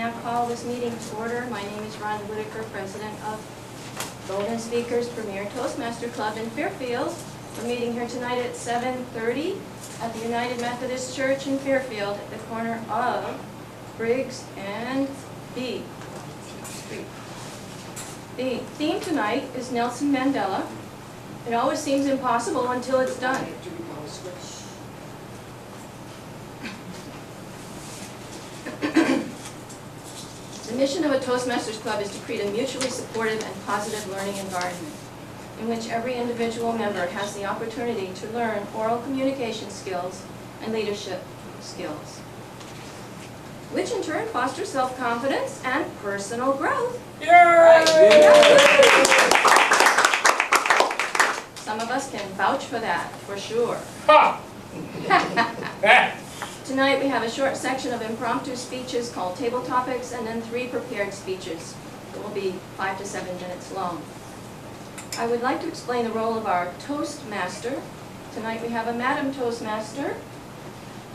now call this meeting to order. My name is Ron Whitaker, president of Golden Speakers Premier Toastmaster Club in Fairfield. We're meeting here tonight at 7:30 at the United Methodist Church in Fairfield at the corner of Briggs and B Street. The theme tonight is Nelson Mandela. It always seems impossible until it's done. The mission of a Toastmasters Club is to create a mutually supportive and positive learning environment in which every individual member has the opportunity to learn oral communication skills and leadership skills, which in turn fosters self-confidence and personal growth. Yay! Some of us can vouch for that, for sure. Ha! Tonight we have a short section of impromptu speeches called table topics, and then 3 prepared speeches that will be 5 to 7 minutes long. I would like to explain the role of our Toastmaster. Tonight we have a Madam Toastmaster.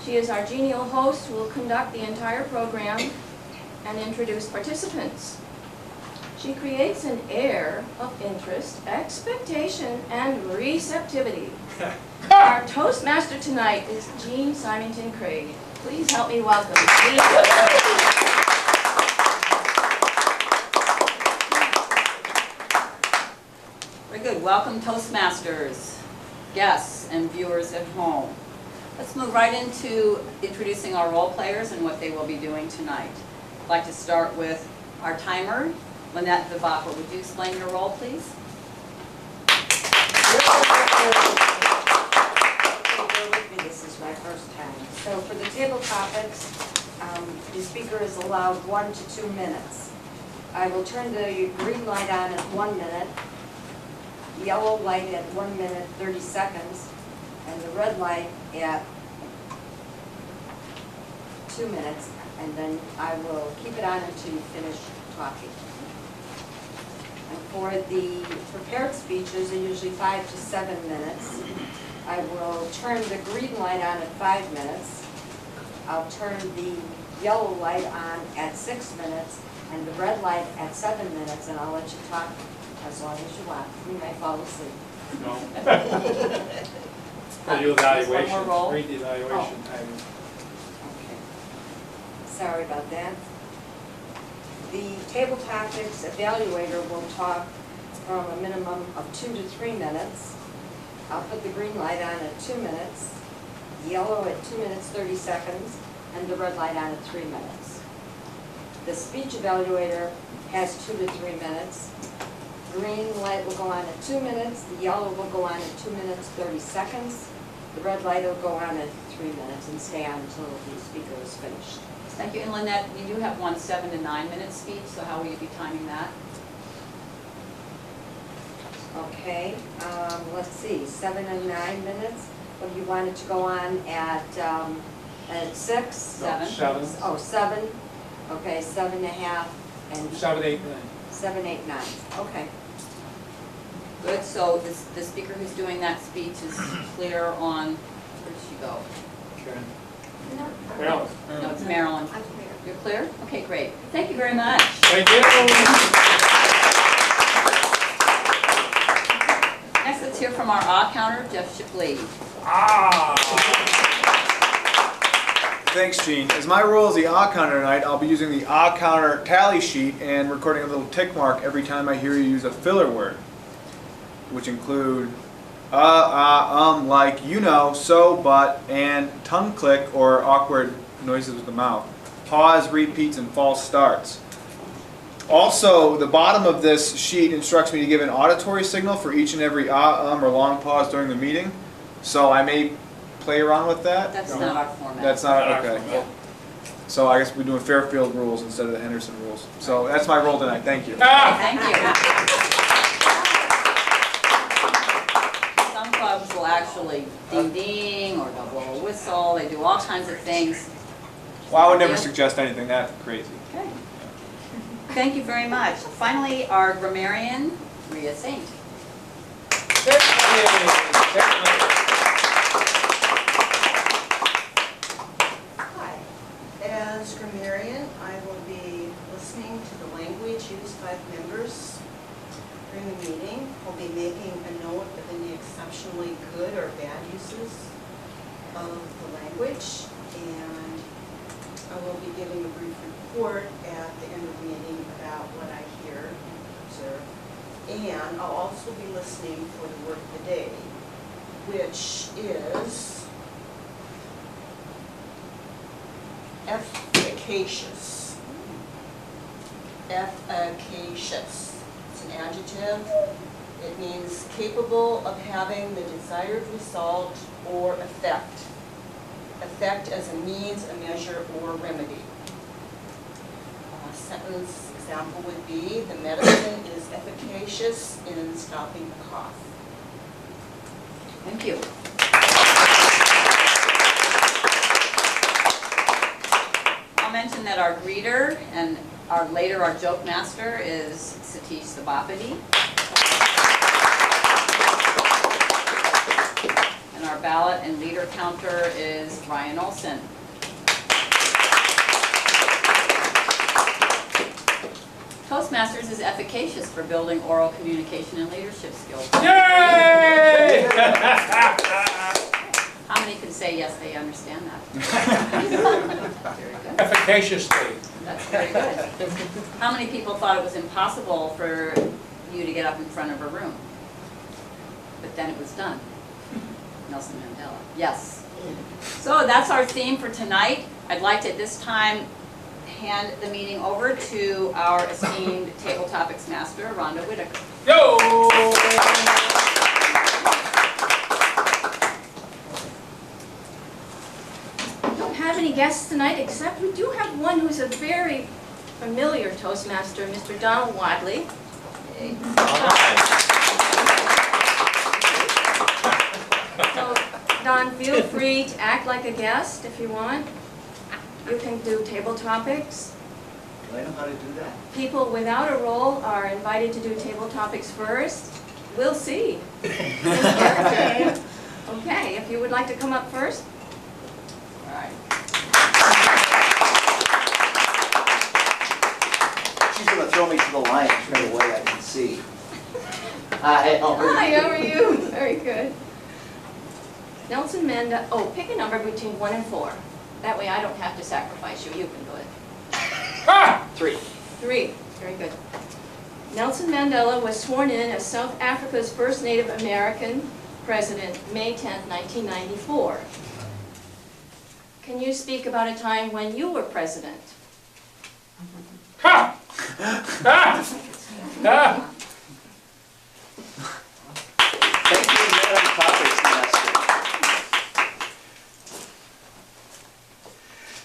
She is our genial host who will conduct the entire program and introduce participants. She creates an air of interest, expectation, and receptivity. Our Toastmaster tonight is Jean Symington Craig. Please help me welcome Jean. Very good. Welcome, Toastmasters, guests, and viewers at home. Let's move right into introducing our role players and what they will be doing tonight. I'd like to start with our timer. Lynette Vibaka, would you explain your role, please? This is my first time. So for the table topics, the speaker is allowed 1 to 2 minutes. I will turn the green light on at 1 minute, yellow light at 1 minute 30 seconds, and the red light at 2 minutes, and then I will keep it on until you finish talking. And for the prepared speeches, they're usually 5 to 7 minutes. I will turn the green light on at 5 minutes. I'll turn the yellow light on at 6 minutes and the red light at 7 minutes, and I'll let you talk as long as you want. You may fall asleep. No. For your evaluation, One more roll. read the evaluation time. Okay. Sorry about that. The table topics evaluator will talk from a minimum of 2 to 3 minutes. I'll put the green light on at 2 minutes, yellow at 2 minutes 30 seconds, and the red light on at 3 minutes. The speech evaluator has 2 to 3 minutes. Green light will go on at 2 minutes, the yellow will go on at 2 minutes 30 seconds, the red light will go on at 3 minutes and stay on until the speaker is finished. Thank you. And Lynette, you do have one 7 to 9 minute speech, so how will you be timing that? Okay, let's see, 7 and 9 minutes. Well, you wanted to go on at 6? 7. 7. Oh, 7. Okay, 7.5 and 7, 8, 9. 7, 8, 9. Okay. Good. So the speaker who's doing that speech is clear on, where did she go? Okay. No. Marilyn. No, it's Marilyn. I'm clear. You're clear? Okay, great. Thank you very much. Thank you. Next, let's hear from our ah counter, Jeff Shipley. Ah! Thanks, Gene. As my role as the ah counter tonight, I'll be using the ah counter tally sheet and recording a little tick mark every time I hear you use a filler word, which include like, you know, so, but, and, tongue click or awkward noises with the mouth, pause, repeats, and false starts. Also, the bottom of this sheet instructs me to give an auditory signal for each and every or long pause during the meeting, so I may play around with that. That's not our format. That's not, okay. So I guess we're doing Fairfield rules instead of the Henderson rules. So that's my role tonight. Thank you. Thank you. Some clubs will actually ding-ding or double a whistle. They do all kinds of things. Well, I would never suggest anything that crazy. Okay. Thank you very much. Finally, our grammarian, Rhea Saint. Hi. As grammarian, I will be 5 members during the meeting. We'll be making a note of any exceptionally good or bad uses of the language, and I will be giving a brief report at the end of the meeting about what I hear and observe. And I'll also be listening for the word of the day, which is efficacious. Efficacious. It's an adjective. It means capable of having the desired result or effect. Effect as a means, a measure, or remedy. A sentence example would be, the medicine is efficacious in stopping the cough. Thank you. I'll mention that our greeter and later our joke master is Satish Sabapati. And our ballot and leader counter is Ryan Olson. Toastmasters is efficacious for building oral communication and leadership skills. Yay! How many can say yes, they understand that? Very good. Efficaciously. That's very good. How many people thought it was impossible for you to get up in front of a room? But then it was done. Nelson Mandela. Yes. So that's our theme for tonight. I'd like to at this time hand the meeting over to our esteemed table topics master, Rhonda Whitaker. Yo! We don't have any guests tonight, except we do have one who's a very familiar Toastmaster, Mr. Donald Wadley. So, Don, feel free to act like a guest if you want. You can do table topics. Do I know how to do that? People without a role are invited to do table topics first. We'll see. Okay, if you would like to come up first. All right. She's going to throw me to the lion straight away, I can see. Hi, how are Hi, you? how are you? Very good. Nelson Mandela, oh, pick a number between 1 and 4. That way I don't have to sacrifice you, you can do it. Ah! 3. 3, very good. Nelson Mandela was sworn in as South Africa's first Native American president, May 10, 1994. Can you speak about a time when you were president? Ha! Ah! Ah! Thank you, Madam Topics Master.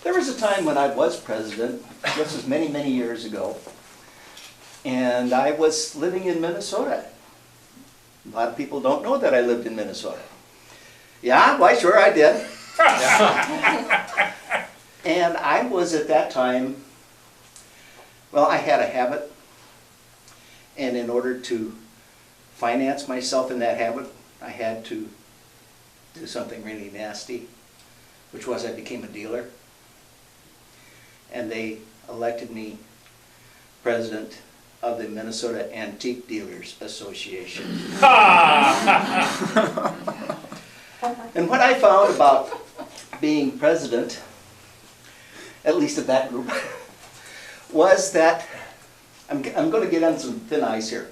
There was a time when I was president, this was many, many years ago, and I was living in Minnesota. A lot of people don't know that I lived in Minnesota. Yeah, why sure I did. And I was at that time, well, I had a habit, and in order to finance myself in that habit, I had to do something really nasty, which was I became a dealer. And they elected me president of the Minnesota Antique Dealers Association. And what I found about being president, at least of that group, was that, I'm going to get on some thin ice here.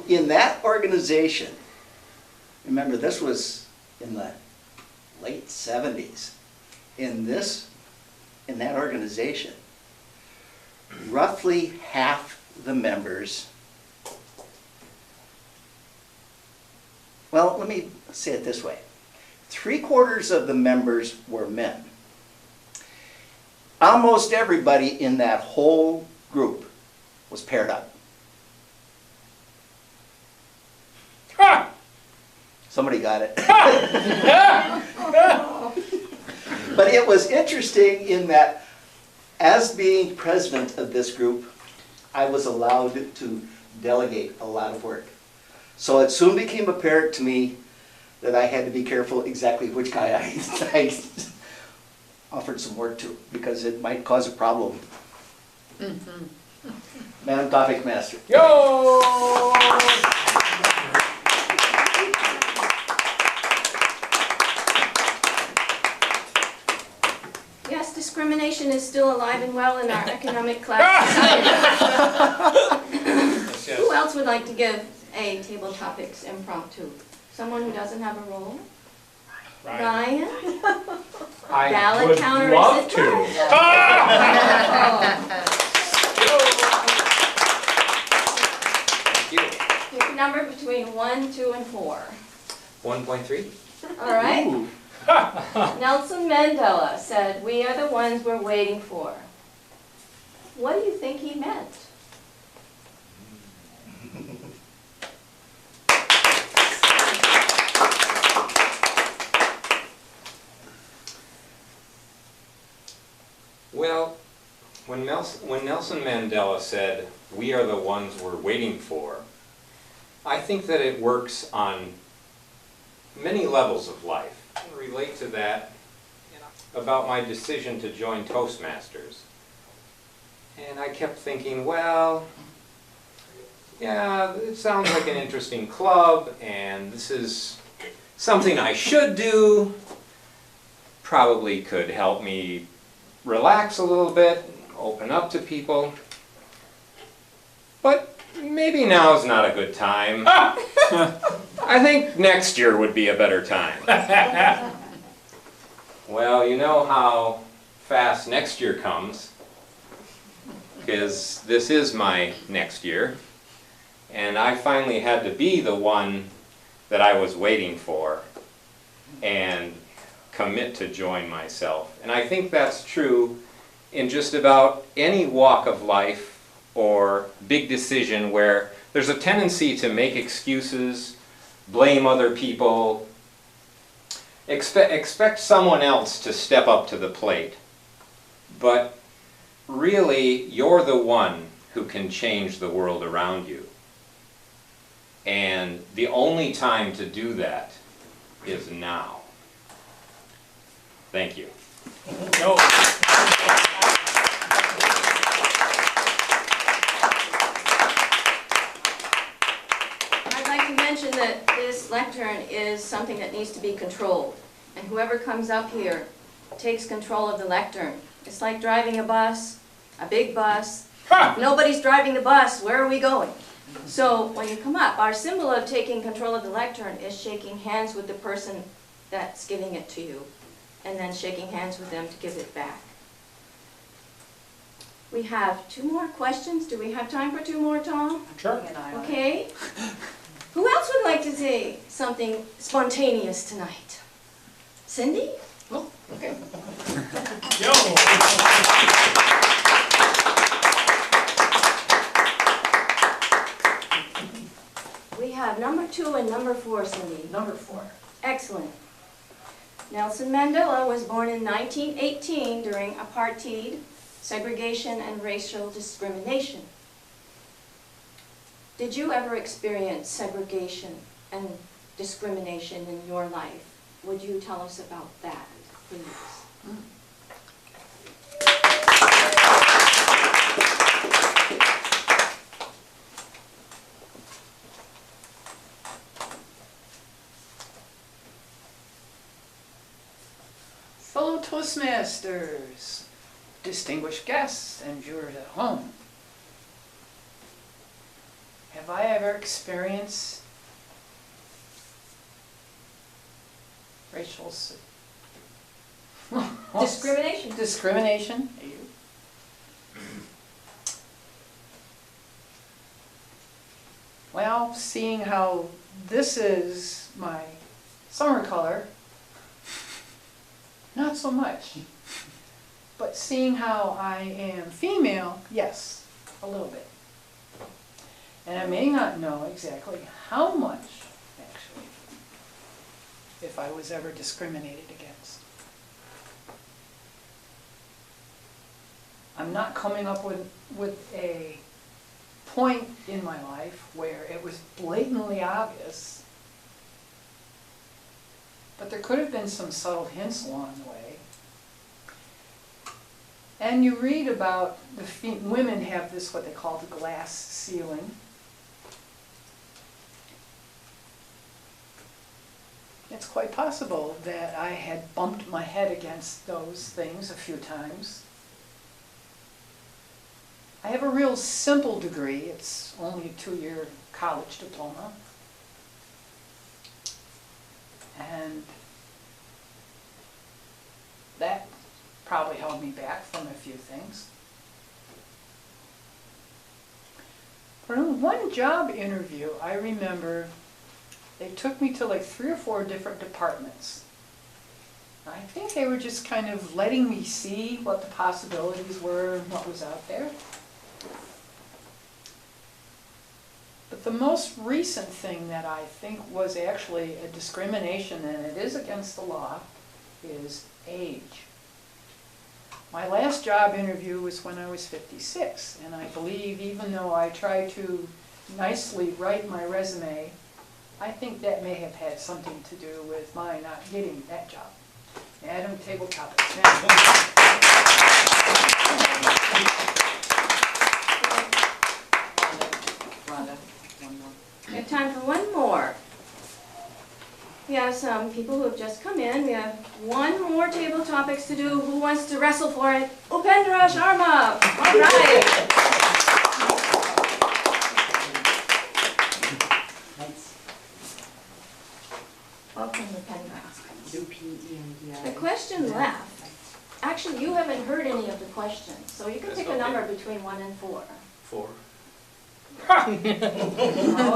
In that organization, remember this was in the late 70s, in that organization, roughly half the members, well, let me say it this way. 3/4 of the members were men. Almost everybody in that whole group was paired up. Ha! Somebody got it. But it was interesting in that, as being president of this group, I was allowed to delegate a lot of work. So it soon became apparent to me that I had to be careful exactly which guy I offered some work to, because it might cause a problem. Madam Topic Master. Yo! Yes, discrimination is still alive and well in our economic class society. Yes, Who yes. else would like to give a table topics impromptu? Someone who doesn't have a role? Ryan. Ryan? I Ballot would counter, is love it? to. Oh, pick a number between 1, 2, and 4. 1.3? All right? Nelson Mandela said, "We are the ones we're waiting for." What do you think he meant? Well, when Nelson Mandela said, "We are the ones we're waiting for," I think that it works on many levels of life. I can relate to that about my decision to join Toastmasters. And I kept thinking, well, yeah, it sounds like an interesting club, and this is something I should do. Probably could help me relax a little bit, open up to people. But maybe now's not a good time. I think next year would be a better time. Well, you know how fast next year comes, because this is my next year, and I finally had to be the one that I was waiting for and commit to join myself. And I think that's true in just about any walk of life or big decision where there's a tendency to make excuses, blame other people, expect someone else to step up to the plate. But really, you're the one who can change the world around you. And the only time to do that is now. Thank you. Yo. I'd like to mention that this lectern is something that needs to be controlled. And whoever comes up here takes control of the lectern. It's like driving a bus, a big bus. Nobody's driving the bus. Where are we going? So when you come up, our symbol of taking control of the lectern is shaking hands with the person that's giving it to you, and then shaking hands with them to give it back. We have 2 more questions. Do we have time for 2 more, Tom? Sure. Okay. Who else would like to say something spontaneous tonight? Cindy? Oh, okay. Yo. We have number 2 and number 4, Cindy. Number 4. Excellent. Nelson Mandela was born in 1918 during apartheid, segregation, and racial discrimination. Did you ever experience segregation and discrimination in your life? Would you tell us about that, please? Fellow Toastmasters, distinguished guests, and viewers at home. Have I ever experienced racial Discrimination. discrimination? Well, seeing how this is my summer color, not so much. But seeing how I am female, yes, a little bit. And I may not know exactly how much, actually, if I was ever discriminated against. I'm not coming up with a point in my life where it was blatantly obvious, but there could have been some subtle hints along the way. And you read about women have this, what they call the glass ceiling. It's quite possible that I had bumped my head against those things a few times. I have a real simple degree. It's only a 2-year college diploma. And that probably held me back from a few things. For one job interview, I remember they took me to like 3 or 4 different departments. I think they were just kind of letting me see what the possibilities were and what was out there. But the most recent thing that I think was actually a discrimination, and it is against the law, is age. My last job interview was when I was 56, and I believe even though I tried to nicely write my resume, I think that may have had something to do with my not getting that job. Madam Table Topics. Rhonda, one more. We have time for one more. We have some people who have just come in. We have one more table topics to do. Who wants to wrestle for it? Upendra Sharma. All right. Welcome, Upendra. The question left. Actually, you haven't heard any of the questions, so you can pick a number between 1 and 4. 4.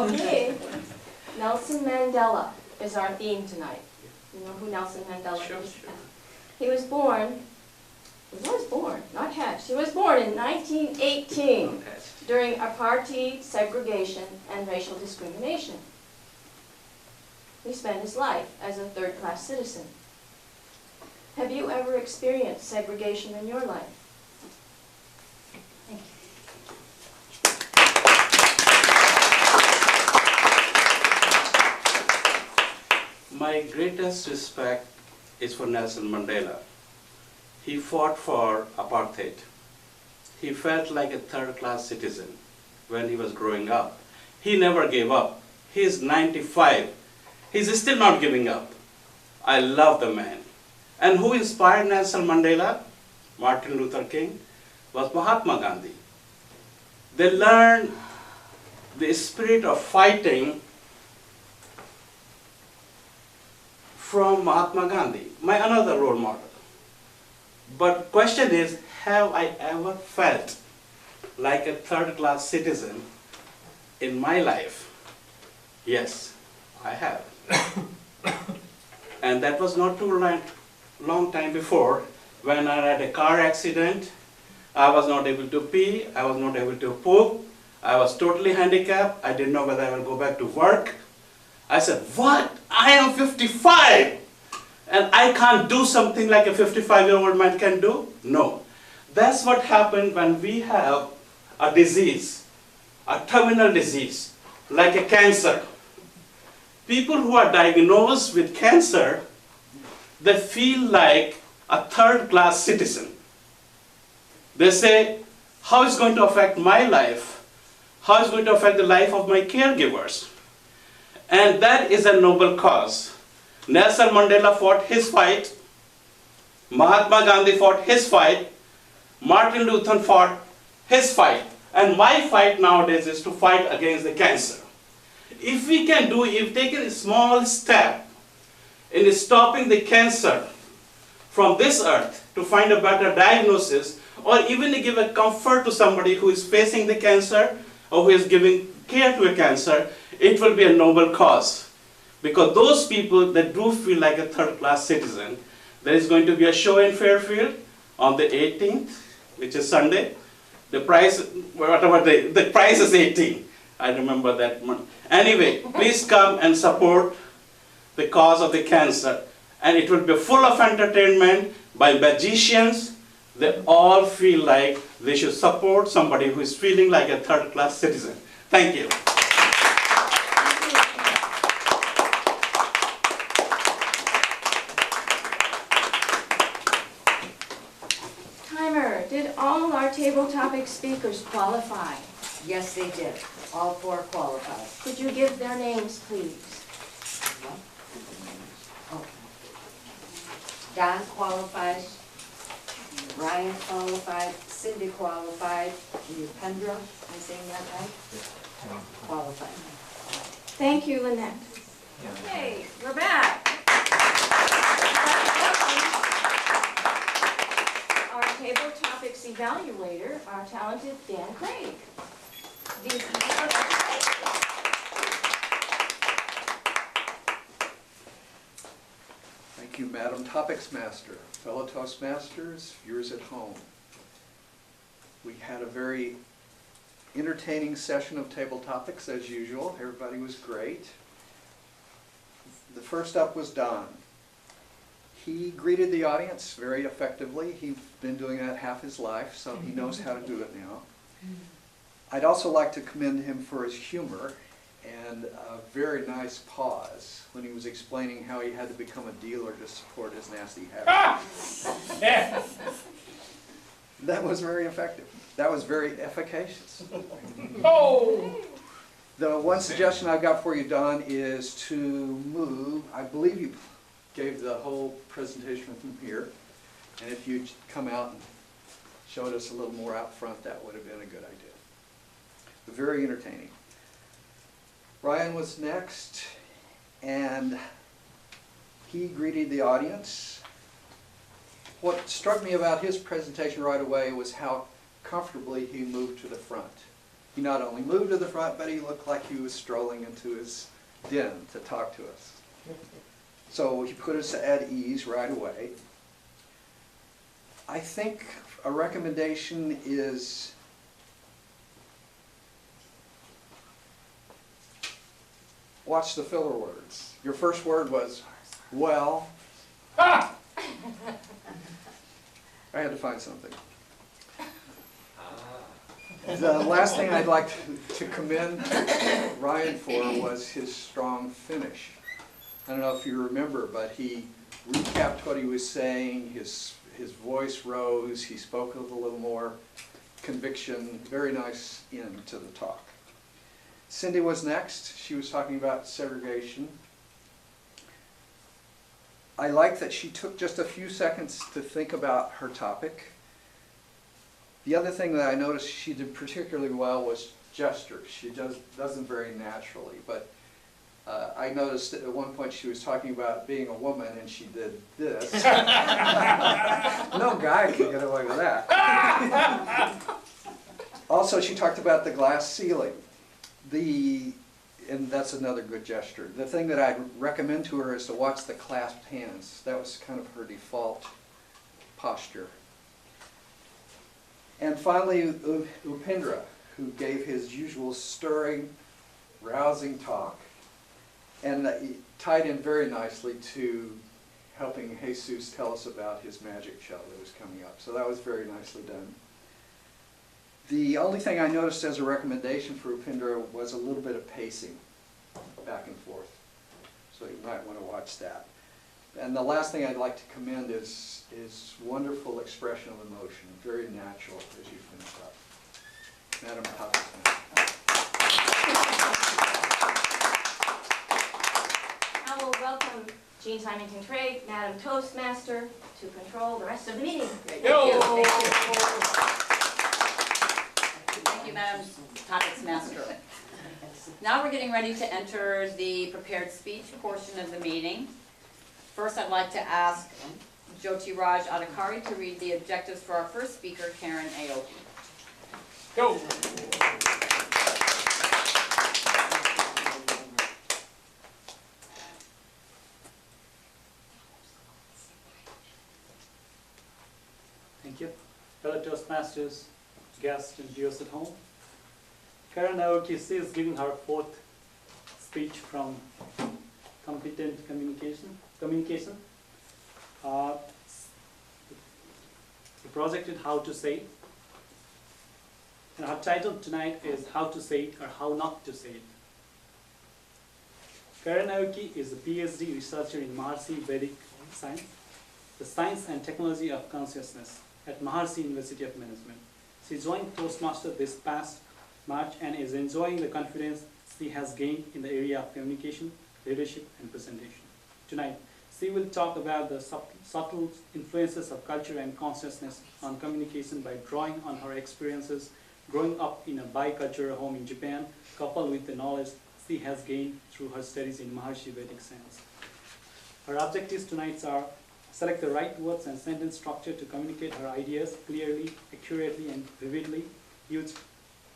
Okay. Nelson Mandela is our theme tonight. You know who Nelson Mandela Sure, is? sure. He was born, not hatched, he was born in 1918 during apartheid, segregation, and racial discrimination. He spent his life as a third-class citizen. Have you ever experienced segregation in your life? Thank you. My greatest respect is for Nelson Mandela. He fought for apartheid. He felt like a third-class citizen when he was growing up. He never gave up. He is 95. He's still not giving up. I love the man. And who inspired Nelson Mandela? Martin Luther King was Mahatma Gandhi. They learned the spirit of fighting from Mahatma Gandhi, my another role model. But question is, have I ever felt like a third-class citizen in my life? Yes, I have. And that was not too long time before, when I had a car accident. I was not able to pee, I was not able to poop, I was totally handicapped, I didn't know whether I will go back to work. I said, what? I am 55 and I can't do something like a 55-year-old man can do? No. That's what happened when we have a disease, a terminal disease, like a cancer. People who are diagnosed with cancer, they feel like a third-class citizen. They say, how is it going to affect my life? How is it going to affect the life of my caregivers? And that is a noble cause. Nelson Mandela fought his fight. Mahatma Gandhi fought his fight. Martin Luther fought his fight. And my fight nowadays is to fight against the cancer. If we can do, if taken a small step in stopping the cancer from this earth to find a better diagnosis, or even to give a comfort to somebody who is facing the cancer or who is giving care to a cancer, it will be a noble cause. Because those people that do feel like a third-class citizen, there is going to be a show in Fairfield on the 18th, which is Sunday. The price, whatever the price is 18. I remember that month. Anyway, please come and support the cause of the cancer. And it will be full of entertainment by magicians. They all feel like they should support somebody who is feeling like a third-class citizen. Thank you. Timer, our table topic speakers qualify? Yes, they did. All 4 qualified. Could you give their names, please? Okay. Don qualified, Ryan qualified, Cindy qualified, Upendra, am I saying that right? Qualified. Thank you, Lynette. Okay, we're back. Our table topics evaluator, our talented Dan Craig. Thank you, Madam Topics Master, fellow Toastmasters, viewers at home. We had a very entertaining session of table topics as usual. Everybody was great. The first up was Don. He greeted the audience very effectively. He's been doing that half his life, so he knows how to do it now. I'd also like to commend him for his humor and a very nice pause when he was explaining how he had to become a dealer to support his nasty habits. Yeah. That was very effective. That was very efficacious. Oh! The one suggestion I've got for you, Don, is to move. I believe you gave the whole presentation from here. And if you'd come out and showed us a little more out front, that would have been a good idea. But very entertaining. Ryan was next, and he greeted the audience. What struck me about his presentation right away was how comfortably he moved to the front. He not only moved to the front, but he looked like he was strolling into his den to talk to us. So he put us at ease right away. I think a recommendation is watch the filler words. Your first word was, well. Ah! I had to find something. The last thing I'd like to commend Ryan for was his strong finish. I don't know if you remember, but he recapped what he was saying, his voice rose, he spoke with a little more conviction, very nice end to the talk. Cindy was next. She was talking about segregation. I like that she took just a few seconds to think about her topic. The other thing that I noticed she did particularly well was gestures. She does them very naturally, but I noticed that at one point she was talking about being a woman and she did this. No guy can get away with that. Also, she talked about the glass ceiling. And that's another good gesture. The thing that I'd recommend to her is to watch the clasped hands. That was kind of her default posture. And finally, Upendra, who gave his usual stirring, rousing talk, and tied in very nicely to helping Jesus tell us about his magic show that was coming up. So that was very nicely done. The only thing I noticed as a recommendation for Upendra was a little bit of pacing back and forth. So you might want to watch that. And the last thing I'd like to commend is wonderful expression of emotion, very natural as you finish up. Madam Topics Master. Now we'll welcome Jean Symington Craig, Madam Toastmaster, to control the rest of the meeting. Thank you. Thank you, Madam Topics Master. Now we're getting ready to enter the prepared speech portion of the meeting. First, I'd like to ask Jyoti Raj Adhikari to read the objectives for our first speaker, Karen Aoki. Go! Thank you. Fellow Toastmasters, guests and viewers at home. Karen Aoki is giving her fourth speech from Competent Communication. The project is How to Say. And her title tonight is How to Say It or How Not to Say It. Karen Aoki is a PhD researcher in Maharishi Vedic Science, the Science and Technology of Consciousness at Maharishi University of Management. She joined Toastmasters this past March and is enjoying the confidence she has gained in the area of communication, leadership, and presentation. Tonight, she will talk about the subtle influences of culture and consciousness on communication by drawing on her experiences growing up in a bicultural home in Japan, coupled with the knowledge she has gained through her studies in Maharishi Vedic science. Her objectives tonight are select the right words and sentence structure to communicate her ideas clearly, accurately, and vividly, use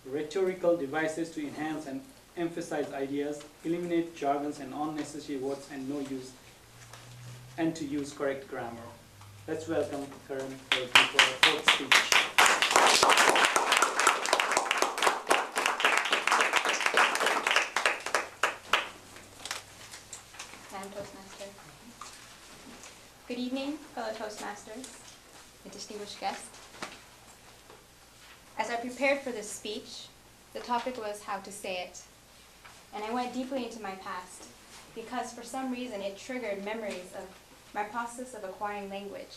rhetorical devices to enhance and emphasize ideas, eliminate jargons and unnecessary words, and to use correct grammar. Let's welcome Karan for her fourth speech. Madam Toastmaster. Good evening, fellow Toastmasters and distinguished guests. As I prepared for this speech, the topic was how to say it. And I went deeply into my past because for some reason it triggered memories of my process of acquiring language.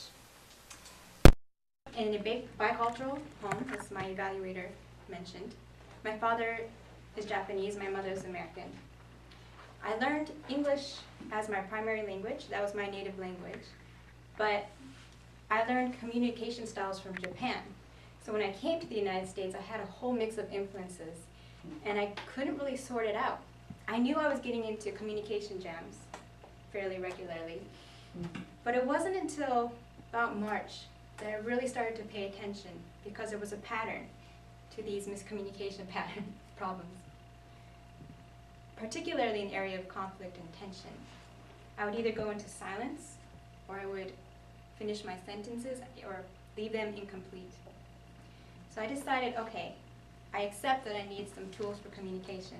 In a big bicultural home, as my evaluator mentioned, my father is Japanese, my mother is American. I learned English as my primary language. That was my native language. But I learned communication styles from Japan. So when I came to the United States, I had a whole mix of influences, and I couldn't really sort it out. I knew I was getting into communication jams fairly regularly, but it wasn't until about March that I really started to pay attention because there was a pattern to these miscommunication pattern problems, particularly in the area of conflict and tension. I would either go into silence, or I would finish my sentences or leave them incomplete. So I decided, okay, I accept that I need some tools for communication.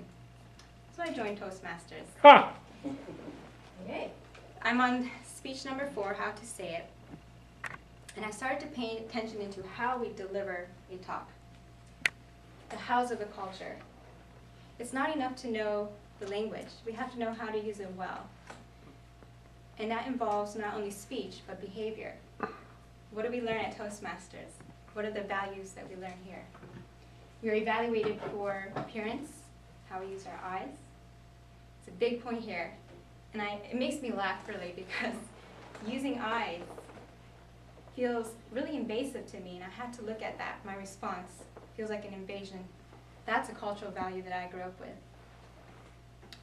So I joined Toastmasters. Ha! Okay. I'm on speech number 4, how to say it. And I started to pay attention into how we deliver a talk. The hows of a culture. It's not enough to know the language. We have to know how to use it well. And that involves not only speech, but behavior. What do we learn at Toastmasters? What are the values that we learn here? We are evaluated for appearance, how we use our eyes. It's a big point here. And it makes me laugh really because using eyes feels really invasive to me, and I had to look at that. My response feels like an invasion. That's a cultural value that I grew up with.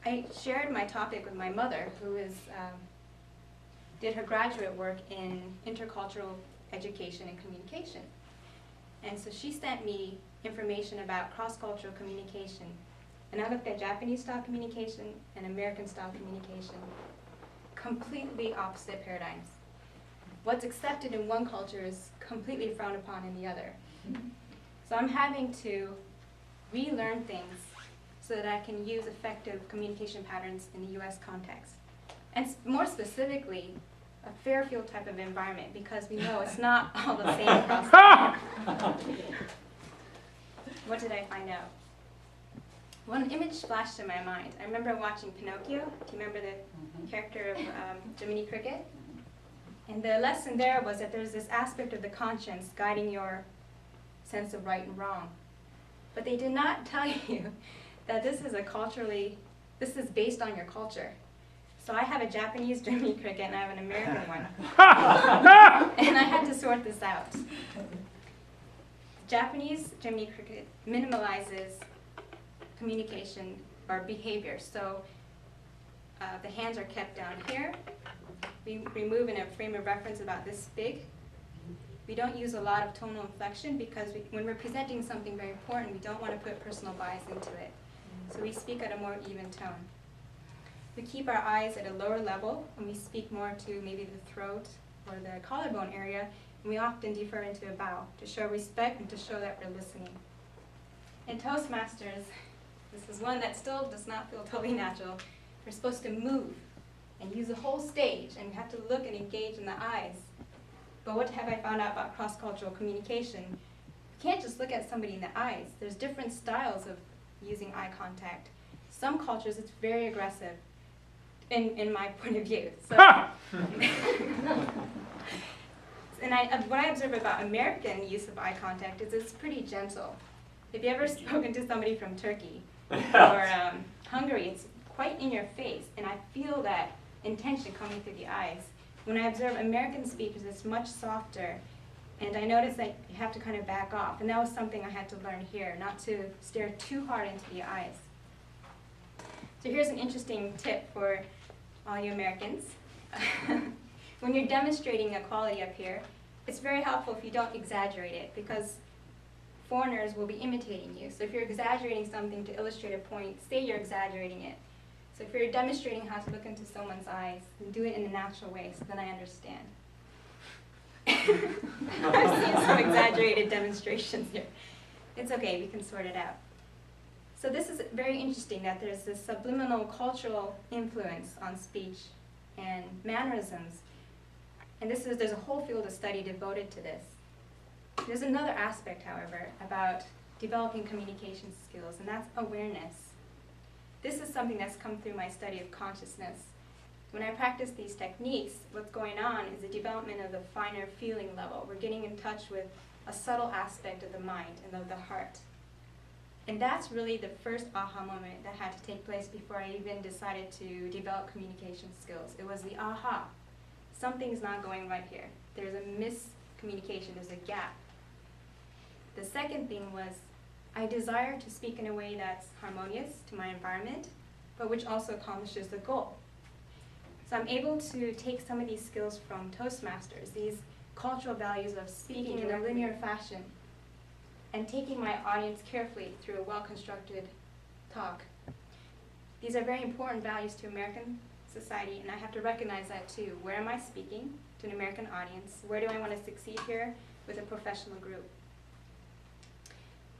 I shared my topic with my mother, who did her graduate work in intercultural education and communication. And so she sent me information about cross-cultural communication. And I looked at Japanese-style communication and American-style communication. Completely opposite paradigms. What's accepted in one culture is completely frowned upon in the other. So I'm having to relearn things so that I can use effective communication patterns in the US context. And more specifically, a Fairfield type of environment, because we know it's not all the same across the world. What did I find out? One image flashed in my mind. I remember watching Pinocchio. Do you remember the character of Jiminy Cricket? And the lesson there was that there's this aspect of the conscience guiding your sense of right and wrong. But they did not tell you that this is based on your culture. So I have a Japanese Jiminy Cricket and I have an American one. And I had to sort this out. Japanese Jiminy Cricket minimalizes communication or behavior. So the hands are kept down here. We move in a frame of reference about this big. We don't use a lot of tonal inflection because when we're presenting something very important, we don't want to put personal bias into it. So we speak at a more even tone. We keep our eyes at a lower level and we speak more to maybe the throat or the collarbone area, and we often defer into a bow to show respect and to show that we're listening. In Toastmasters, this is one that still does not feel totally natural. We're supposed to move and use the whole stage, and we have to look and engage in the eyes. But what have I found out about cross-cultural communication? You can't just look at somebody in the eyes. There's different styles of using eye contact. Some cultures, it's very aggressive, in my point of view. So And what I observe about American use of eye contact is it's pretty gentle. If you ever spoken to somebody from Turkey or Hungary, it's quite in your face, and I feel that intention coming through the eyes. When I observe American speakers, it's much softer, and I notice that you have to kind of back off, and that was something I had to learn here, not to stare too hard into the eyes. So here's an interesting tip for all you Americans. When you're demonstrating a quality up here, it's very helpful if you don't exaggerate it, because foreigners will be imitating you. So if you're exaggerating something to illustrate a point, say you're exaggerating it. So if you're demonstrating how to look into someone's eyes, then do it in a natural way, so then I understand. I've seen some exaggerated demonstrations here. It's okay, we can sort it out. So this is very interesting that there's this subliminal cultural influence on speech and mannerisms. And there's a whole field of study devoted to this. There's another aspect, however, about developing communication skills, and that's awareness. This is something that's come through my study of consciousness. When I practice these techniques, what's going on is the development of the finer feeling level. We're getting in touch with a subtle aspect of the mind and of the heart. And that's really the first aha moment that had to take place before I even decided to develop communication skills. It was the aha. Something's not going right here. There's a miscommunication, there's a gap. The second thing was I desire to speak in a way that's harmonious to my environment, but which also accomplishes the goal. So I'm able to take some of these skills from Toastmasters, these cultural values of speaking in a linear fashion, and taking my audience carefully through a well-constructed talk. These are very important values to American society, and I have to recognize that too. Where am I speaking to an American audience? Where do I want to succeed here with a professional group?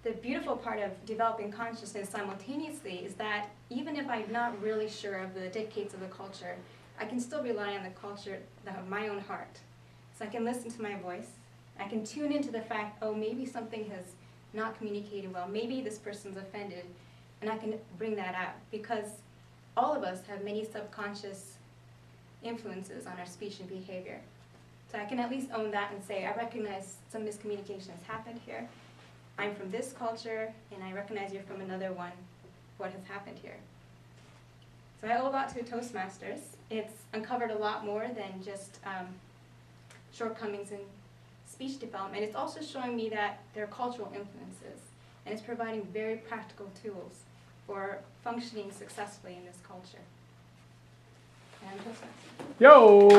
The beautiful part of developing consciousness simultaneously is that even if I'm not really sure of the dictates of the culture, I can still rely on the culture of my own heart. So I can listen to my voice. I can tune into the fact, oh, maybe something has not communicated well. Maybe this person's offended. And I can bring that out, because all of us have many subconscious influences on our speech and behavior. So I can at least own that and say, I recognize some miscommunication has happened here. I'm from this culture, and I recognize you're from another one. What has happened here? So I owe a lot to Toastmasters. It's uncovered a lot more than just shortcomings in speech development. It's also showing me that there are cultural influences, and it's providing very practical tools for functioning successfully in this culture. And Toastmasters. Yo!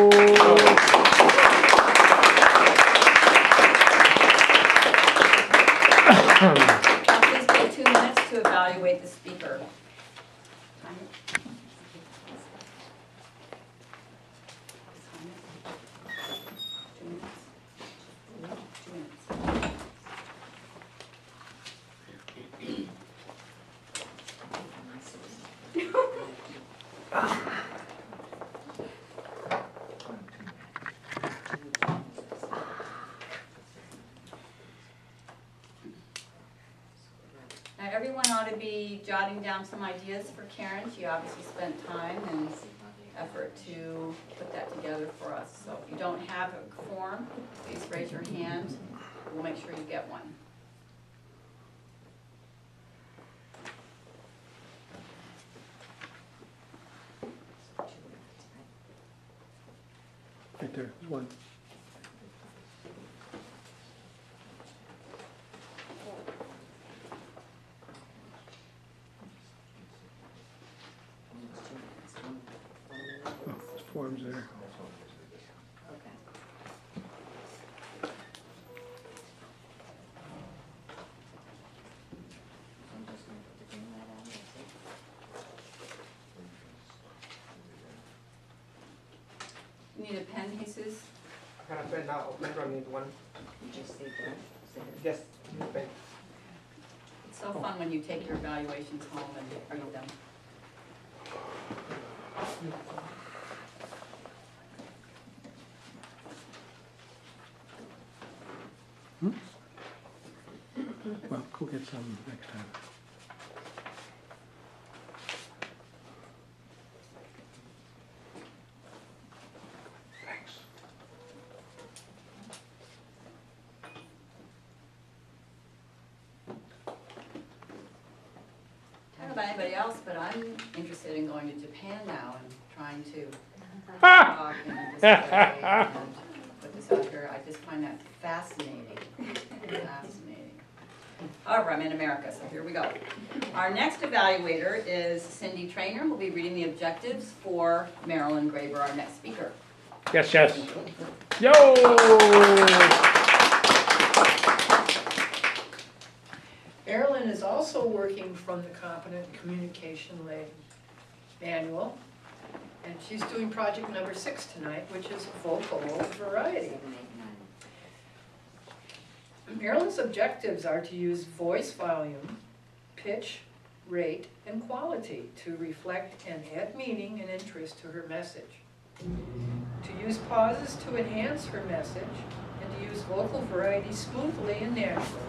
Now please take 2 minutes to evaluate the speaker. Now everyone ought to be jotting down some ideas for Karen. She obviously spent time and effort to put that together for us. So if you don't have a form, please raise your hand. We'll make sure you get one. Right there, there's one. Oh, there's forms there. You need a pen, Jesus? I got a pen now, I need one. Just say that. Yes, pen. It's so fun when you take your evaluations home and read them. Well, go get some next time. Thanks. about anybody else, but I'm interested in going to Japan now and trying to talk and display and put this out here. I just find that fascinating. Fascinating. However, I'm in America, so here we go. Our next evaluator is Cindy Trainer, who will be reading the objectives for Marilyn Graber, our next speaker. Yes, yes. Yo! Marilyn is also working from the Competent Communication Manual, and she's doing project number 6 tonight, which is vocal variety. Marilyn's objectives are to use voice volume, pitch, rate, and quality to reflect and add meaning and interest to her message. To use pauses to enhance her message, and to use vocal variety smoothly and naturally.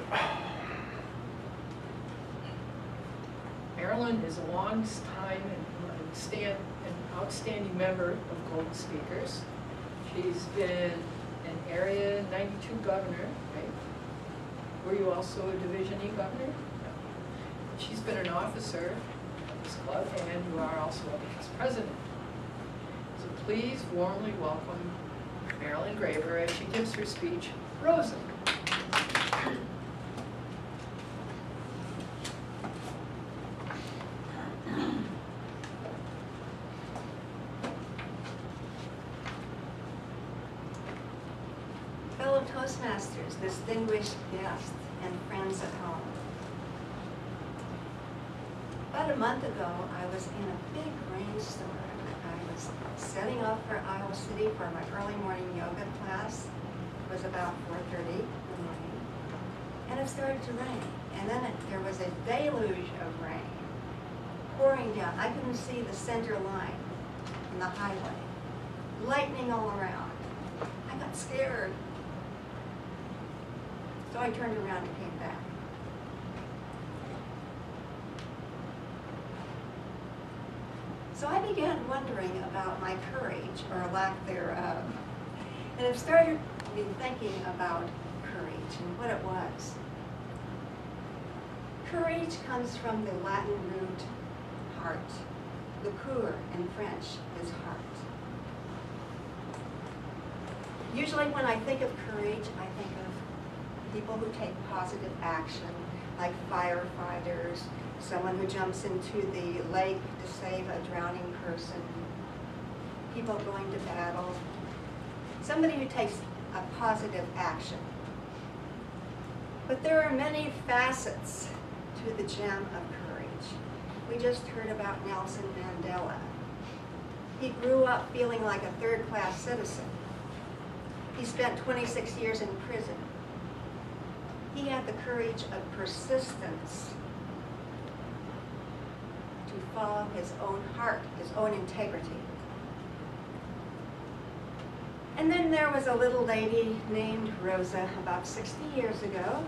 Marilyn is a long-time and outstanding member of Golden Speakers. She's been an Area 92 governor, right? Were you also a Division E governor? No. She's been an officer of this club, and you are also its president. So please warmly welcome Marilyn Graber as she gives her speech, Rosa. Fellow Toastmasters, distinguished guests, and friends at home. About a month ago, I was in a big rainstorm. I was setting off for Iowa City for my early morning yoga class. It was about 4:30 in the morning. And it started to rain. And then there was a deluge of rain pouring down. I couldn't see the center line in the highway. Lightning all around. I got scared. So I turned around and came back. So I began wondering about my courage, or lack thereof. And it started me thinking about courage and what it was. Courage comes from the Latin root heart. Le coeur in French is heart. Usually when I think of courage, I think of people who take positive action, like firefighters, someone who jumps into the lake to save a drowning person, people going to battle, somebody who takes a positive action. But there are many facets to the gem of courage. We just heard about Nelson Mandela. He grew up feeling like a third-class citizen. He spent 26 years in prison. He had the courage of persistence to follow his own heart, his own integrity. And then there was a little lady named Rosa about 60 years ago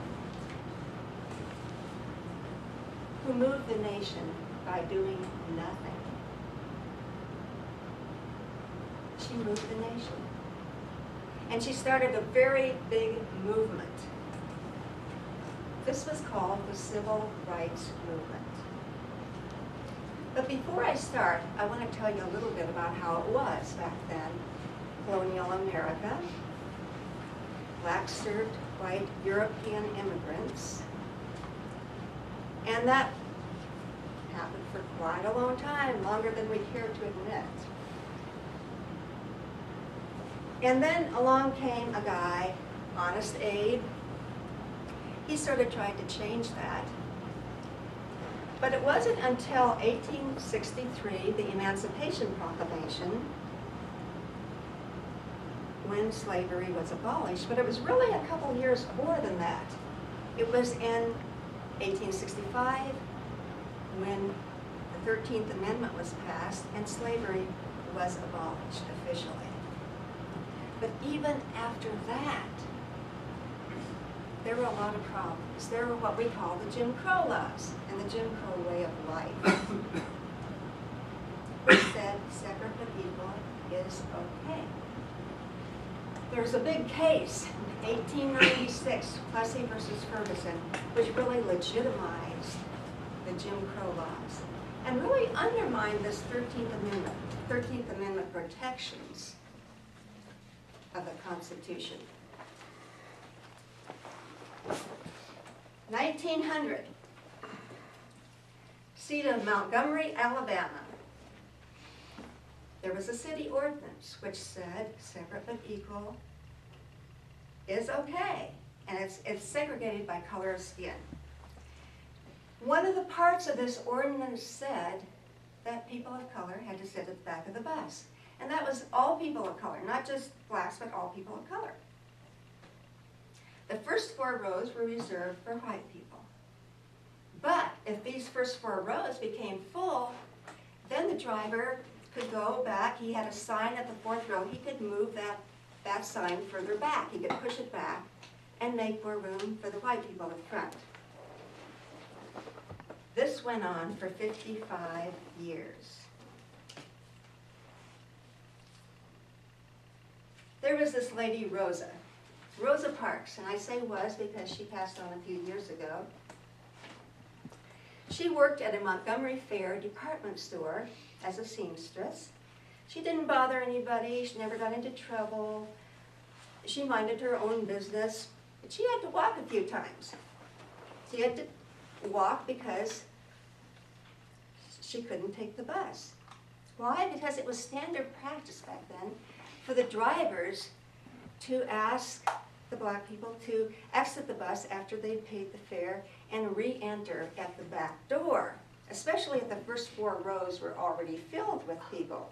who moved the nation by doing nothing. She moved the nation. And she started a very big movement. This was called the Civil Rights Movement. But before I start, I want to tell you a little bit about how it was back then. Colonial America, blacks served white European immigrants, and that happened for quite a long time, longer than we care to admit. And then along came a guy, Honest Abe. He sort of tried to change that. But it wasn't until 1863, the Emancipation Proclamation, when slavery was abolished. But it was really a couple years more than that. It was in 1865 when the 13th Amendment was passed and slavery was abolished officially. But even after that, there were a lot of problems. There were what we call the Jim Crow laws and the Jim Crow way of life, which said separate but equal is okay. There was a big case in 1896, Plessy versus Ferguson, which really legitimized the Jim Crow laws and really undermined this 13th Amendment protections of the Constitution. 1900, seat of Montgomery, Alabama. There was a city ordinance which said separate but equal is okay, and it's segregated by color of skin. One of the parts of this ordinance said that people of color had to sit at the back of the bus. And that was all people of color, not just blacks, but all people of color. The first 4 rows were reserved for white people. But if these first 4 rows became full, then the driver could go back. He had a sign at the 4th row. He could move that sign further back. He could push it back and make more room for the white people in front. This went on for 55 years. There was this lady, Rosa Parks, and I say was because she passed on a few years ago. She worked at a Montgomery Fair department store as a seamstress. She didn't bother anybody, she never got into trouble. She minded her own business, but she had to walk a few times. She had to walk because she couldn't take the bus. Why? Because it was standard practice back then for the drivers to ask the black people to exit the bus after they'd paid the fare and re-enter at the back door, especially if the first 4 rows were already filled with people.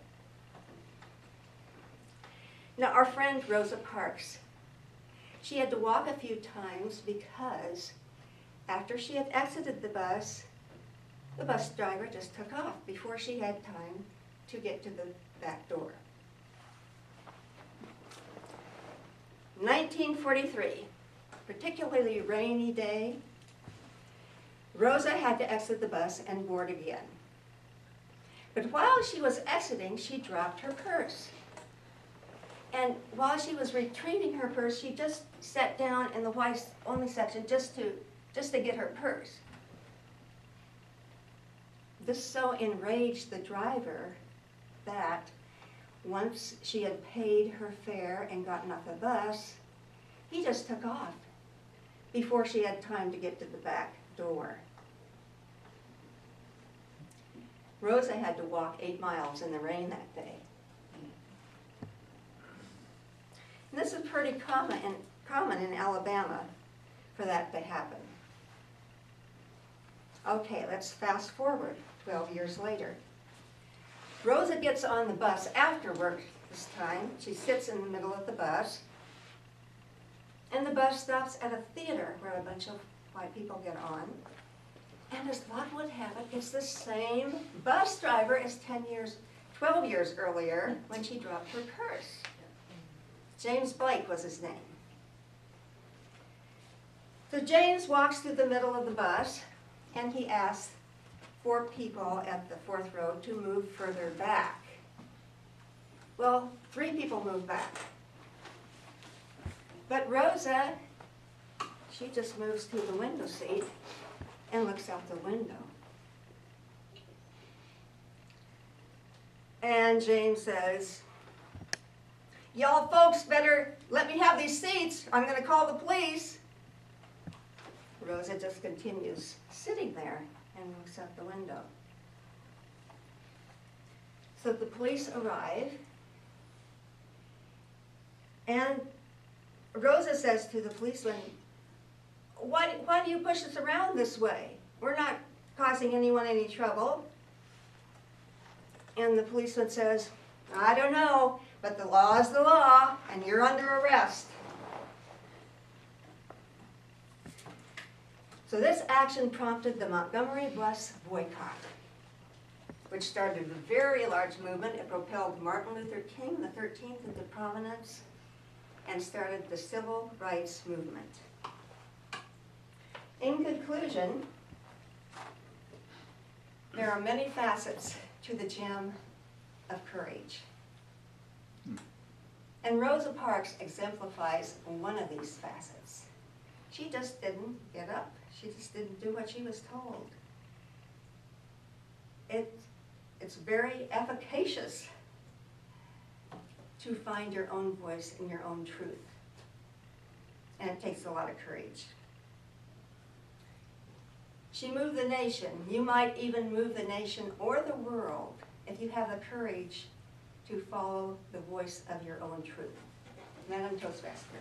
Now, our friend Rosa Parks, she had to walk a few times because after she had exited the bus driver just took off before she had time to get to the back door. 1943, particularly rainy day, Rosa had to exit the bus and board again. But while she was exiting, she dropped her purse. And while she was retrieving her purse, she just sat down in the whites only section just to get her purse. This so enraged the driver that once she had paid her fare and gotten off the bus, he just took off before she had time to get to the back door. Rosa had to walk 8 miles in the rain that day. And this is pretty common in Alabama for that to happen. Okay, let's fast forward 12 years later. Rosa gets on the bus after work this time. She sits in the middle of the bus. And the bus stops at a theater where a bunch of white people get on. And as luck would have it, it's the same bus driver as 12 years earlier when she dropped her purse. James Blake was his name. So James walks through the middle of the bus and he asks 4 people at the 4th row to move further back. Well, 3 people move back. But Rosa, she just moves to the window seat and looks out the window. And James says, "Y'all folks better let me have these seats. I'm going to call the police." Rosa just continues sitting there and looks out the window. So the police arrive, and Rosa says to the policeman, why do you push us around this way? We're not causing anyone any trouble." And the policeman says, "I don't know, but the law is the law, and you're under arrest." So this action prompted the Montgomery bus boycott, which started a very large movement. It propelled Martin Luther King, the 13th, into prominence and started the civil rights movement. In conclusion, there are many facets to the gem of courage. And Rosa Parks exemplifies one of these facets. She just didn't get up. She just didn't do what she was told. it's very efficacious to find your own voice and your own truth. And it takes a lot of courage. She moved the nation. You might even move the nation or the world if you have the courage to follow the voice of your own truth. Madam Toastmaster.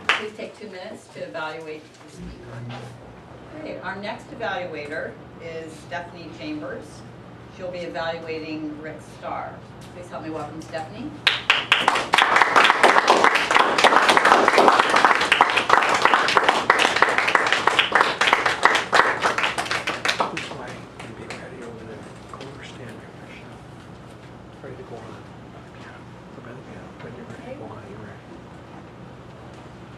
Please take 2 minutes to evaluate the speaker. Okay, our next evaluator is Stephanie Chambers. She'll be evaluating Rick Starr. Please help me welcome Stephanie.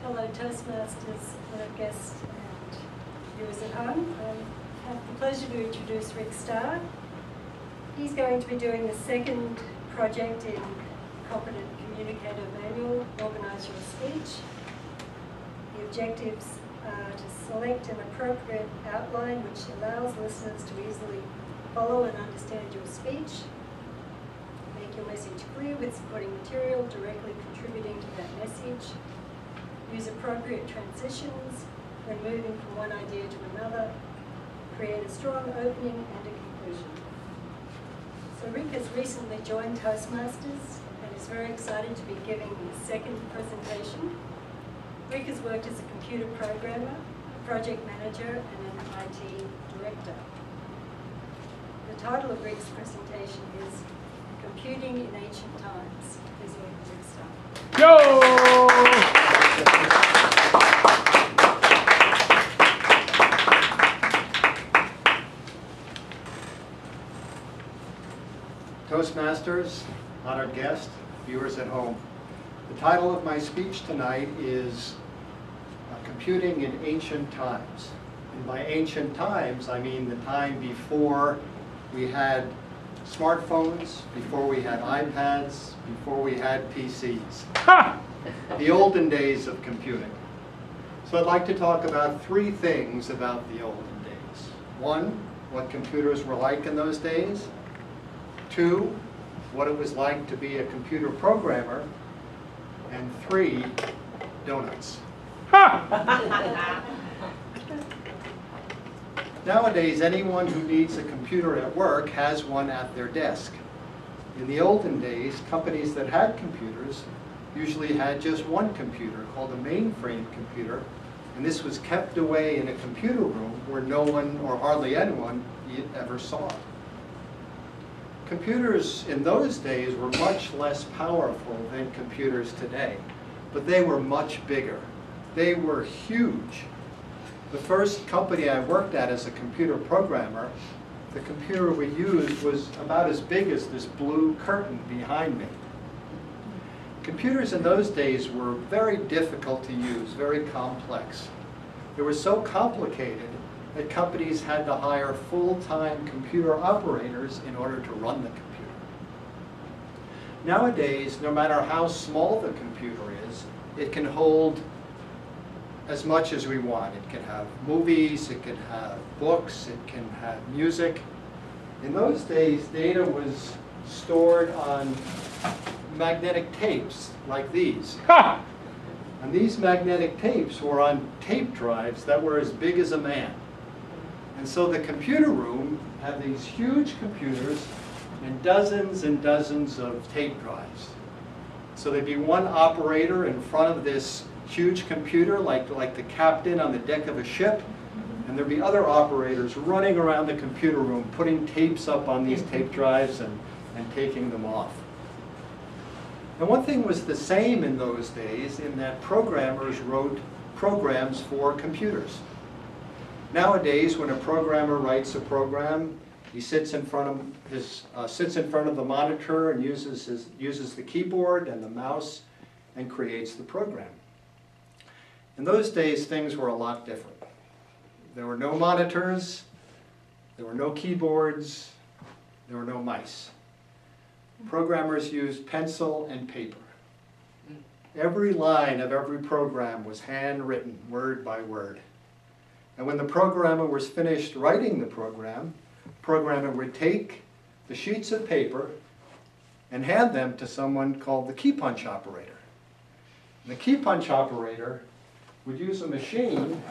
Hello Toastmasters, fellow guests and viewers at home. I have the pleasure to introduce Rick Starr. He's going to be doing the second project in Competent Communicator Manual, Organise Your Speech. The objectives are to select an appropriate outline which allows listeners to easily follow and understand your speech. Make your message clear with supporting material directly contributing to that message. Use appropriate transitions when moving from one idea to another. Create a strong opening and a conclusion. So Rick has recently joined Toastmasters and is very excited to be giving his second presentation. Rick has worked as a computer programmer, a project manager, and an IT director. The title of Rick's presentation is Computing in Ancient Times. Please welcome Rick Starr. Yo! Toastmasters, honored guests, viewers at home. The title of my speech tonight is Computing in Ancient Times. And by ancient times, I mean the time before we had smartphones, before we had iPads, before we had PCs. Ha! The olden days of computing. So I'd like to talk about 3 things about the olden days. 1, what computers were like in those days. 2, what it was like to be a computer programmer. And 3, donuts. Nowadays, anyone who needs a computer at work has one at their desk. In the olden days, companies that had computers usually had just one computer called a mainframe computer, and this was kept away in a computer room where no one or hardly anyone ever saw it. Computers in those days were much less powerful than computers today, but they were much bigger. They were huge. The first company I worked at as a computer programmer, the computer we used was about as big as this blue curtain behind me. Computers in those days were very difficult to use, very complex. They were so complicated that companies had to hire full-time computer operators in order to run the computer. Nowadays, no matter how small the computer is, it can hold as much as we want. It can have movies, it can have books, it can have music. In those days, data was stored on magnetic tapes like these. Ha! And these magnetic tapes were on tape drives that were as big as a man. And so the computer room had these huge computers and dozens of tape drives. So there'd be one operator in front of this huge computer, like the captain on the deck of a ship, and there'd be other operators running around the computer room, putting tapes up on these tape drives and taking them off. And one thing was the same in those days, in that programmers wrote programs for computers. Nowadays, when a programmer writes a program, he sits in front of the monitor and uses the keyboard and the mouse and creates the program. In those days, things were a lot different. There were no monitors, there were no keyboards, there were no mice. Programmers used pencil and paper. Every line of every program was handwritten, word by word. And when the programmer was finished writing the programmer would take the sheets of paper and hand them to someone called the key punch operator. And the key punch operator would use a machine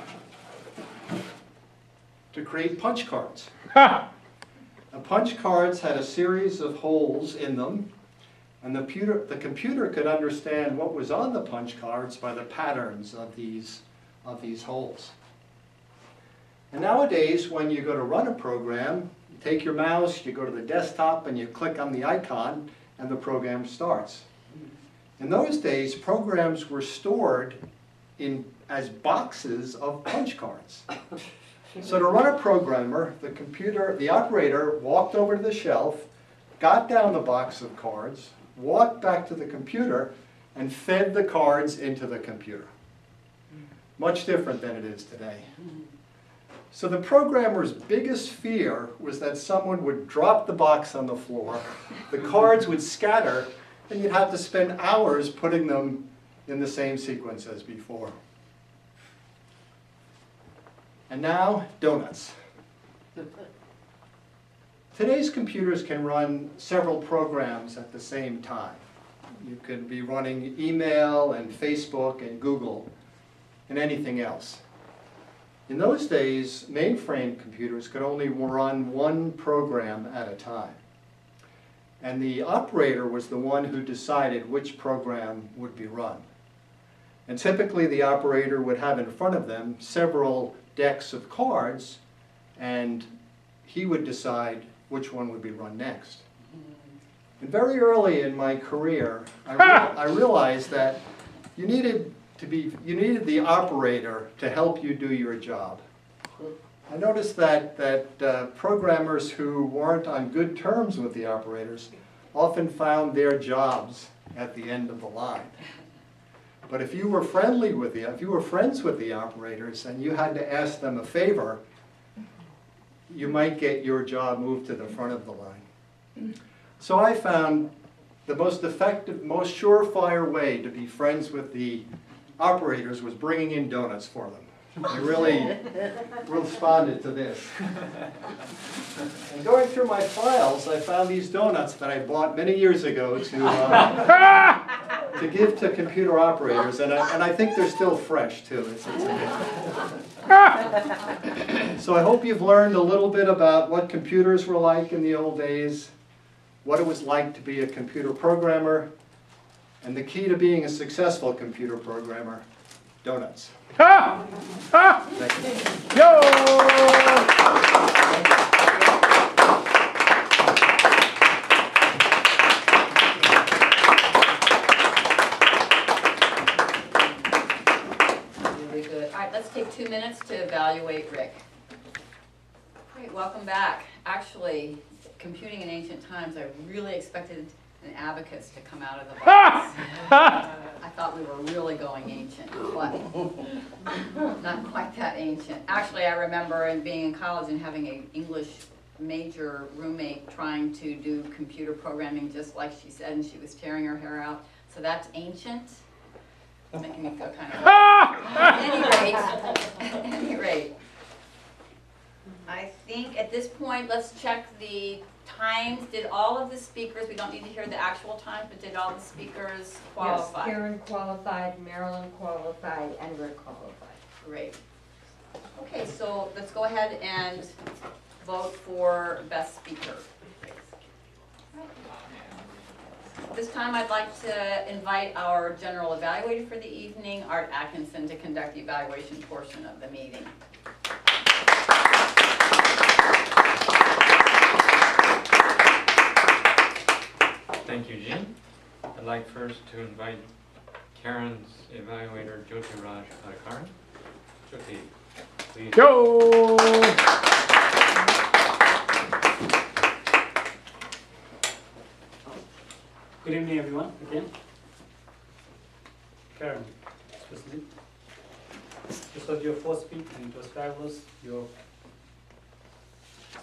to create punch cards. The punch cards had a series of holes in them, and the computer could understand what was on the punch cards by the patterns of these holes. And nowadays, when you go to run a program, you take your mouse, you go to the desktop, and you click on the icon, and the program starts. In those days, programs were stored as boxes of punch cards. So to run a programmer, the operator walked over to the shelf, got down the box of cards, walked back to the computer, and fed the cards into the computer. Much different than it is today. So the programmer's biggest fear was that someone would drop the box on the floor, the cards would scatter, and you'd have to spend hours putting them in the same sequence as before. And now, donuts. Today's computers can run several programs at the same time. You could be running email and Facebook and Google and anything else. In those days, mainframe computers could only run one program at a time. And the operator was the one who decided which program would be run. And typically the operator would have in front of them several decks of cards, and he would decide which one would be run next. And very early in my career, I realized that you needed the operator to help you do your job. I noticed that programmers who weren't on good terms with the operators often found their jobs at the end of the line. But if you were friends with the operators and you had to ask them a favor, you might get your job moved to the front of the line. So I found the most effective, most surefire way to be friends with the operators was bringing in donuts for them. They really responded to this. And going through my files, I found these donuts that I bought many years ago to give to computer operators, and I think they're still fresh too. So I hope you've learned a little bit about what computers were like in the old days, what it was like to be a computer programmer, and the key to being a successful computer programmer, donuts. Thank you. Yo! Really good. All right, let's take 2 minutes to evaluate Rick. Great, welcome back. Actually, computing in ancient times, I really expected an abacus to come out of the box. I thought we were really going ancient, but not quite that ancient. Actually, I remember being in college and having an English major roommate trying to do computer programming just like she said, and she was tearing her hair out. So that's ancient. It's making me feel kind of at any rate, I think at this point, let's check the times. Did all of the speakers, we don't need to hear the actual times, but did all the speakers qualify? Yes, Karen qualified, Marilyn qualified, and Rick qualified. Great. Okay, so let's go ahead and vote for best speaker. This time I'd like to invite our general evaluator for the evening, Art Atkinson, to conduct the evaluation portion of the meeting. Thank you, Jean. I'd like first to invite Karen's evaluator, Jyoti Raj Adhikaran. Jyoti, please. Yo! Good evening, everyone, again. Karen, especially. This was your first speech and it was fabulous. Your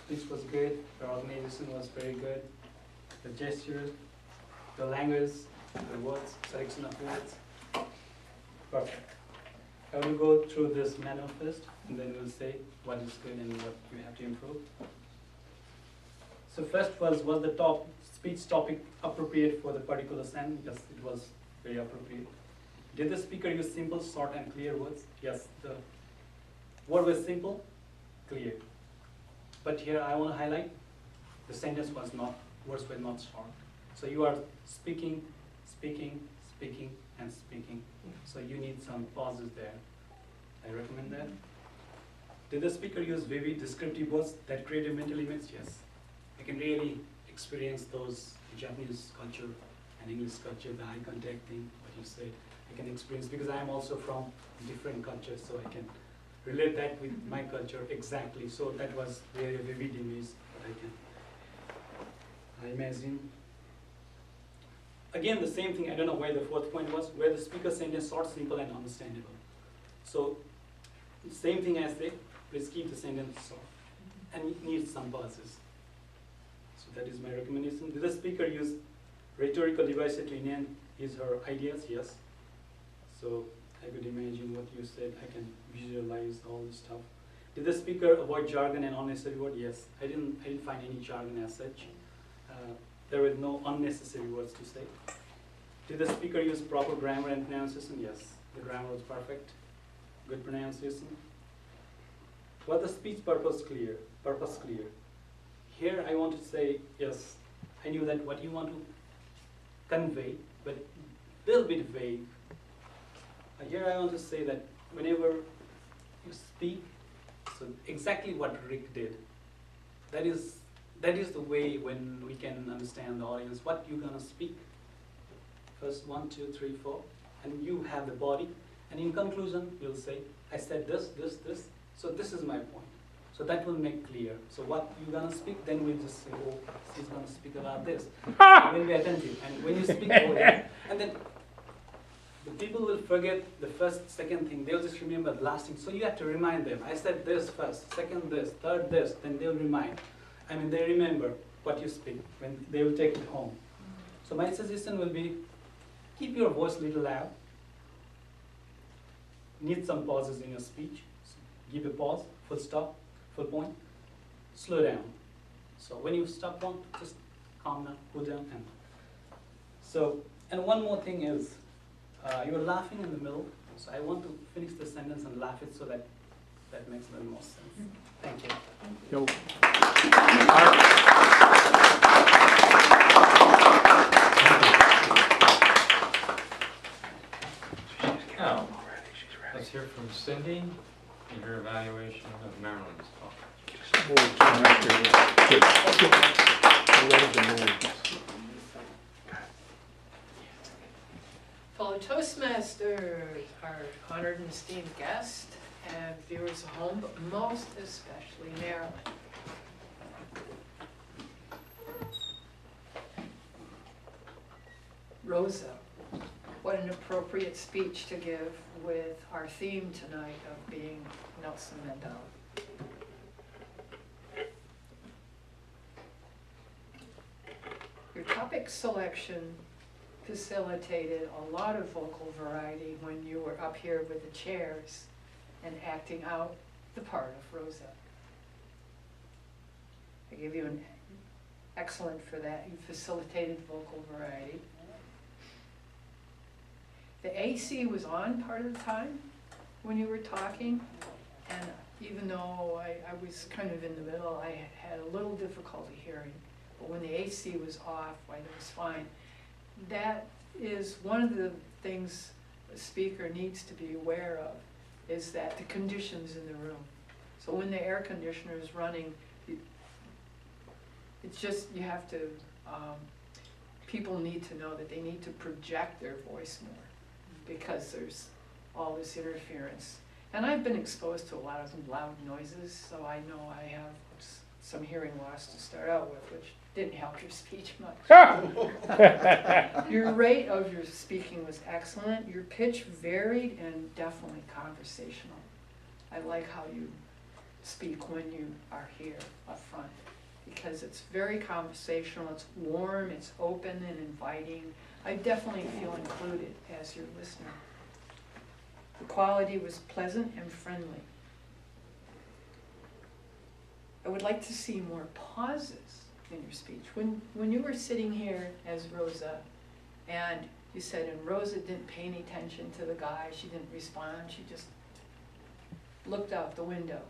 speech was good, your organization was very good. The gestures, the language, the words, selection of words. Perfect. I will go through this manual first, and then we'll say what is good and what you have to improve. So first was the speech topic appropriate for the particular sentence? Yes, it was very appropriate. Did the speaker use simple, short, and clear words? Yes, the word was simple, clear. But here I want to highlight the sentence was not, words were not short. So you are speaking, speaking, speaking, and speaking. So you need some pauses there. I recommend that. Did the speaker use vivid descriptive words that create a mental image? Yes. I can really experience those Japanese culture and English culture, the eye contact thing, what you said. I can experience because I am also from different cultures, so I can relate that with my culture exactly. So that was very vivid image that I imagine. Again, the same thing, I don't know where the fourth point was, where the speaker sentence short, simple, and understandable. So, same thing as say, please keep the sentence short, and it needs some pauses. So that is my recommendation. Did the speaker use rhetorical devices to enhance his or her ideas? Yes. So I could imagine what you said. I can visualize all this stuff. Did the speaker avoid jargon and unnecessary words? Yes. I didn't find any jargon as such. There were no unnecessary words to say. Did the speaker use proper grammar and pronunciation? Yes. The grammar was perfect. Good pronunciation. Was the speech purpose clear? Purpose clear. Here I want to say, yes, I knew that what you want to convey, but a little bit vague. Here I want to say that whenever you speak, so exactly what Rick did, that is the way when we can understand the audience, what you're gonna speak. First 1, 2, 3, 4, and you have the body, and in conclusion, you'll say, I said this, this, this, so this is my point. So that will make clear. So what you're gonna speak, then we'll just say, oh, he's gonna speak about this. We'll be attentive, and when you speak over there, and then the people will forget the first, second thing. They'll just remember the last thing. So you have to remind them. I said this first, second this, third this. Then they'll remind. I mean, they remember what you speak when they will take it home. So my suggestion will be, keep your voice a little loud. Need some pauses in your speech. So give a pause, full stop, full point. Slow down. So when you stop one, just calm down, cool down, and so. And one more thing is, you're laughing in the middle, so I want to finish the sentence and laugh it so that makes a little more sense. Thank you. Yo. Now, let's hear from Cindy in her evaluation of Marilyn's talk. Fellow Toastmasters, our honored and esteemed guest, and viewers at home, but most especially Marilyn. Rosa, what an appropriate speech to give with our theme tonight of being Nelson Mandela. Your topic selection facilitated a lot of vocal variety when you were up here with the chairs and acting out the part of Rosa. I give you an excellent for that. You facilitated vocal variety. The AC was on part of the time when you were talking, and even though I was kind of in the middle, I had a little difficulty hearing. But when the AC was off, it was fine. That is one of the things a speaker needs to be aware of, is that the conditions in the room. So when the air conditioner is running, it's just, you have to, people need to know that they need to project their voice more because there's all this interference. And I've been exposed to a lot of loud noises, so I know I have some hearing loss to start out with, which didn't help your speech much. Your rate of your speaking was excellent. Your pitch varied and definitely conversational. I like how you speak when you are here up front. because it's very conversational, it's warm, it's open and inviting. I definitely feel included as your listener. The quality was pleasant and friendly. I would like to see more pauses in your speech. When you were sitting here as Rosa, and you said, and Rosa didn't pay any attention to the guy, she didn't respond, she just looked out the window.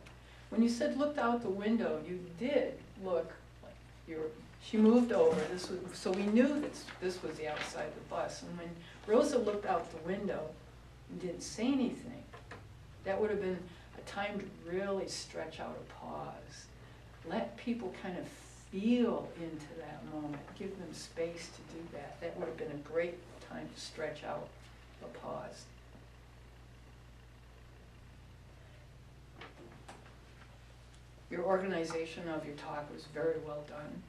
When you said looked out the window, you did look like she moved over, so we knew this was the outside of the bus. And when Rosa looked out the window and didn't say anything, that would have been a time to really stretch out a pause. Let people kind of feel into that moment. Give them space to do that. That would have been a great time to stretch out a pause. Your organization of your talk was very well done.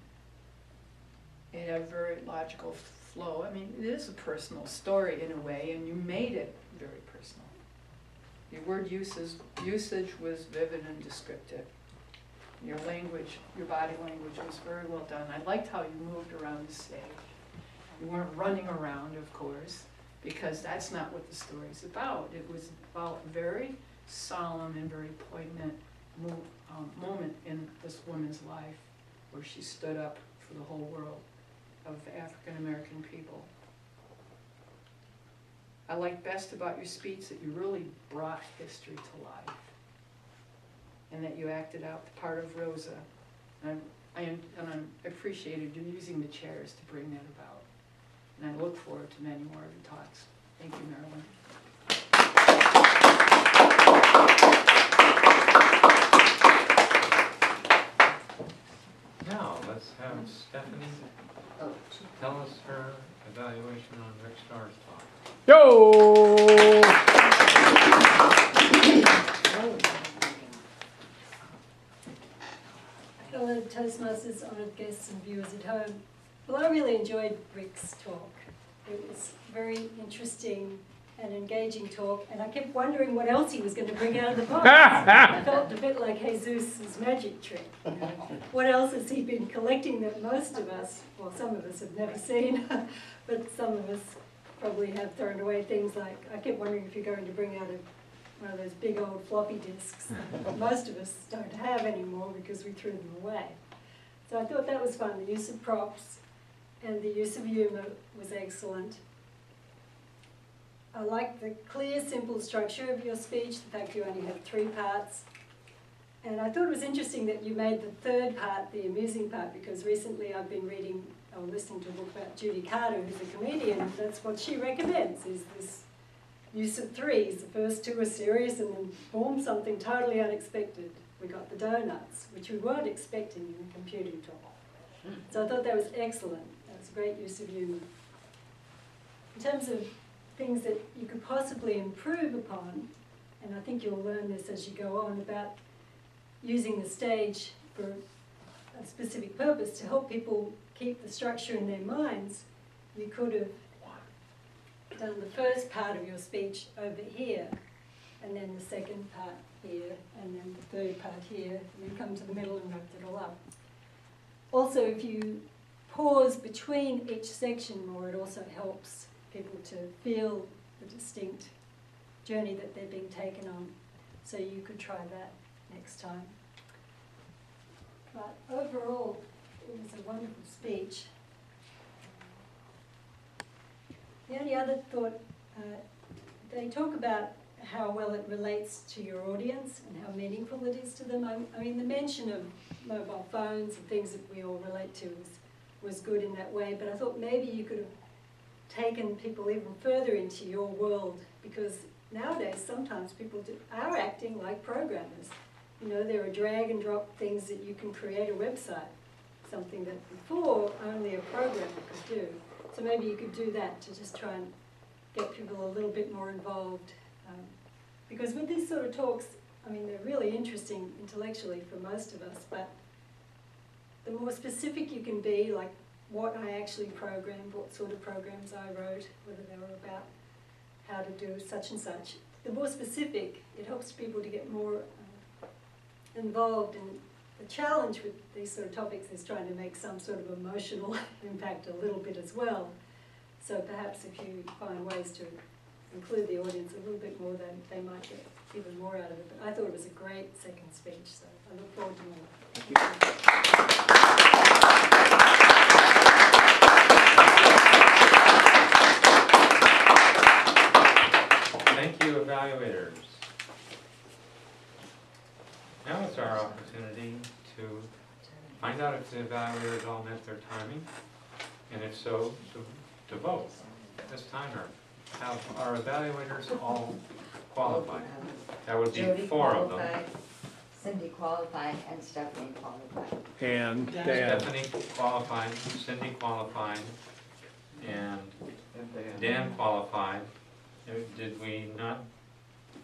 It had a very logical flow. I mean, it is a personal story in a way, and you made it very personal. Your word usage was vivid and descriptive. Your language, your body language was very well done. I liked how you moved around the stage. You weren't running around, of course, because that's not what the story's about. It was about a very solemn and very poignant moment in this woman's life where she stood up for the whole world of African American people. I like best about your speech that you really brought history to life, and that you acted out the part of Rosa. And I appreciated you using the chairs to bring that about. And I look forward to many more of your talks. Thank you, Marilyn. Now, let's have Stephanie tell us her evaluation on Rick Starr's talk. Yo! Fellow Toastmasters, honoured guests and viewers at home. Well, I really enjoyed Rick's talk. It was very interesting and engaging talk, and I kept wondering what else he was going to bring out of the box. I felt a bit like Jesus' magic trick. You know? What else has he been collecting that most of us, well, some of us have never seen, but some of us probably have thrown away things like, I kept wondering if you're going to bring out one of those big old floppy disks that most of us don't have anymore because we threw them away. So I thought that was fun. The use of props and the use of humour was excellent. I like the clear, simple structure of your speech, the fact you only have 3 parts. And I thought it was interesting that you made the third part the amusing part, because recently I've been reading or listening to a book about Judy Carter, who's a comedian, and that's what she recommends, is this use of 3s. The first 2 are serious, and then boom, something totally unexpected. We got the donuts, which we weren't expecting in a computing talk. So I thought that was excellent. That was a great use of humour. In terms of things that you could possibly improve upon, and I think you'll learn this as you go on, about using the stage for a specific purpose to help people keep the structure in their minds, you could have done the first part of your speech over here, and then the second part here, and then the third part here, and then come to the middle and wrap it all up. Also, if you pause between each section more, it also helps people to feel the distinct journey that they're being taken on. So you could try that next time. But overall, it was a wonderful speech. The only other thought, they talk about how well it relates to your audience and how meaningful it is to them. I mean, the mention of mobile phones and things that we all relate to was good in that way, but I thought maybe you could have taken people even further into your world, because nowadays sometimes people are acting like programmers. You know, there are drag and drop things that you can create a website, something that before only a programmer could do. So maybe you could do that to just try and get people a little bit more involved. Because with these sort of talks, I mean, they're really interesting intellectually for most of us, but the more specific you can be, like what I actually programmed, what sort of programs I wrote, whether they were about how to do such and such, the more specific, it helps people to get more involved in the the challenge with these sort of topics is trying to make some sort of emotional impact a little bit as well. So perhaps if you find ways to include the audience a little bit more, then they might get even more out of it. But I thought it was a great second speech, so I look forward to more. Thank you, evaluators. Now it's our opportunity to find out if the evaluators all met their timing, and if so, to vote. This timer. Have our evaluators all qualified? That would be Jody 4 of them. qualified, Cindy qualified, and Stephanie qualified. And Dan. Stephanie qualified, Cindy qualified, and Dan qualified. Did we not,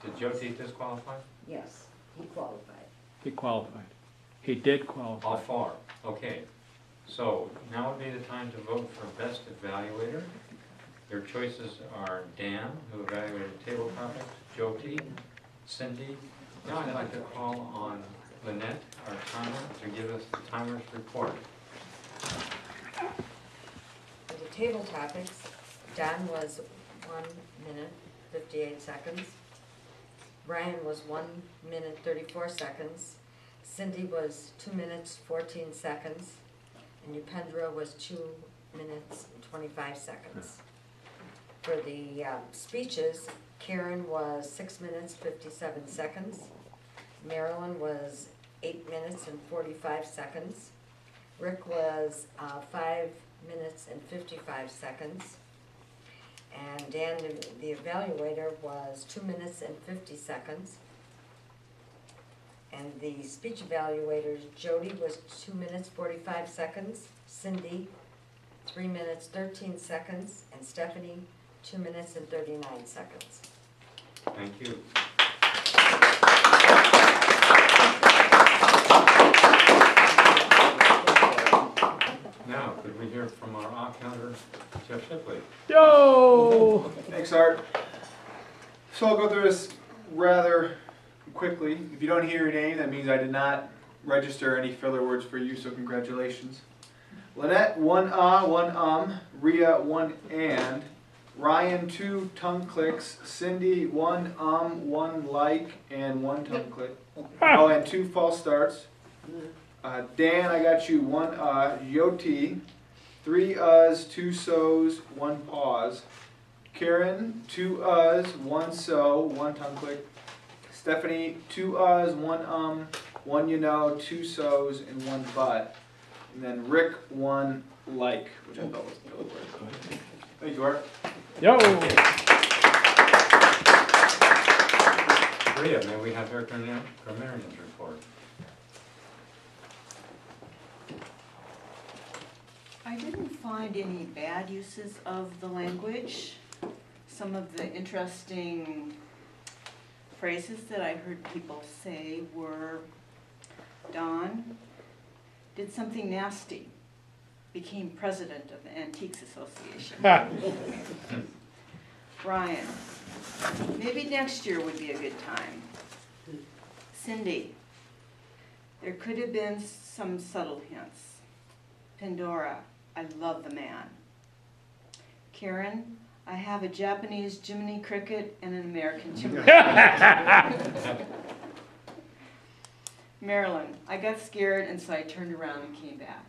did Jyoti disqualify? Yes, he qualified. He qualified. He did qualify. All 4, okay. So now would be the time to vote for best evaluator. Your choices are Dan, who evaluated table topics, Jyoti, Cindy. Now I'd like to call on Lynette, our timer, to give us the timer's report. For the table topics, Don was 1 minute, 58 seconds. Brian was 1 minute, 34 seconds. Cindy was 2 minutes, 14 seconds. And Upendra was 2 minutes, 25 seconds. For the speeches, Karen was 6 minutes, 57 seconds. Marilyn was 8 minutes and 45 seconds. Rick was 5 minutes and 55 seconds. And Dan, the evaluator, was 2 minutes and 50 seconds. And the speech evaluators, Jody was 2 minutes, 45 seconds. Cindy, 3 minutes, 13 seconds. And Stephanie, 2 minutes and 39 seconds. Thank you. Now, could we hear from our off-counter, Jeff Shipley? Yo! Thanks, Art. So I'll go through this rather quickly. If you don't hear your name, that means I did not register any filler words for you, so congratulations. Lynette, 1 1 Rhea, 1 and. Ryan, 2 tongue clicks. Cindy, 1 1 like, and 1 tongue click. Oh, and 2 false starts. Dan, I got you 1 Yoti, 3 2 so's, 1 pause. Karen, 2 1 so, 1 tongue click. Stephanie, 2 1 1 you know, 2 so's, and 1 but. And then Rick, 1 like, which I thought was a filler word. Thank you, Art. Yo! Rhea, may we have her grammarian's report? I didn't find any bad uses of the language. Some of the interesting phrases that I heard people say were, Don did something nasty, became president of the Antiques Association. Brian, maybe next year would be a good time. Cindy, there could have been some subtle hints. Pandora, I love the man. Karen, I have a Japanese Jiminy Cricket and an American Jiminy Cricket. Marilyn, I got scared and so I turned around and came back.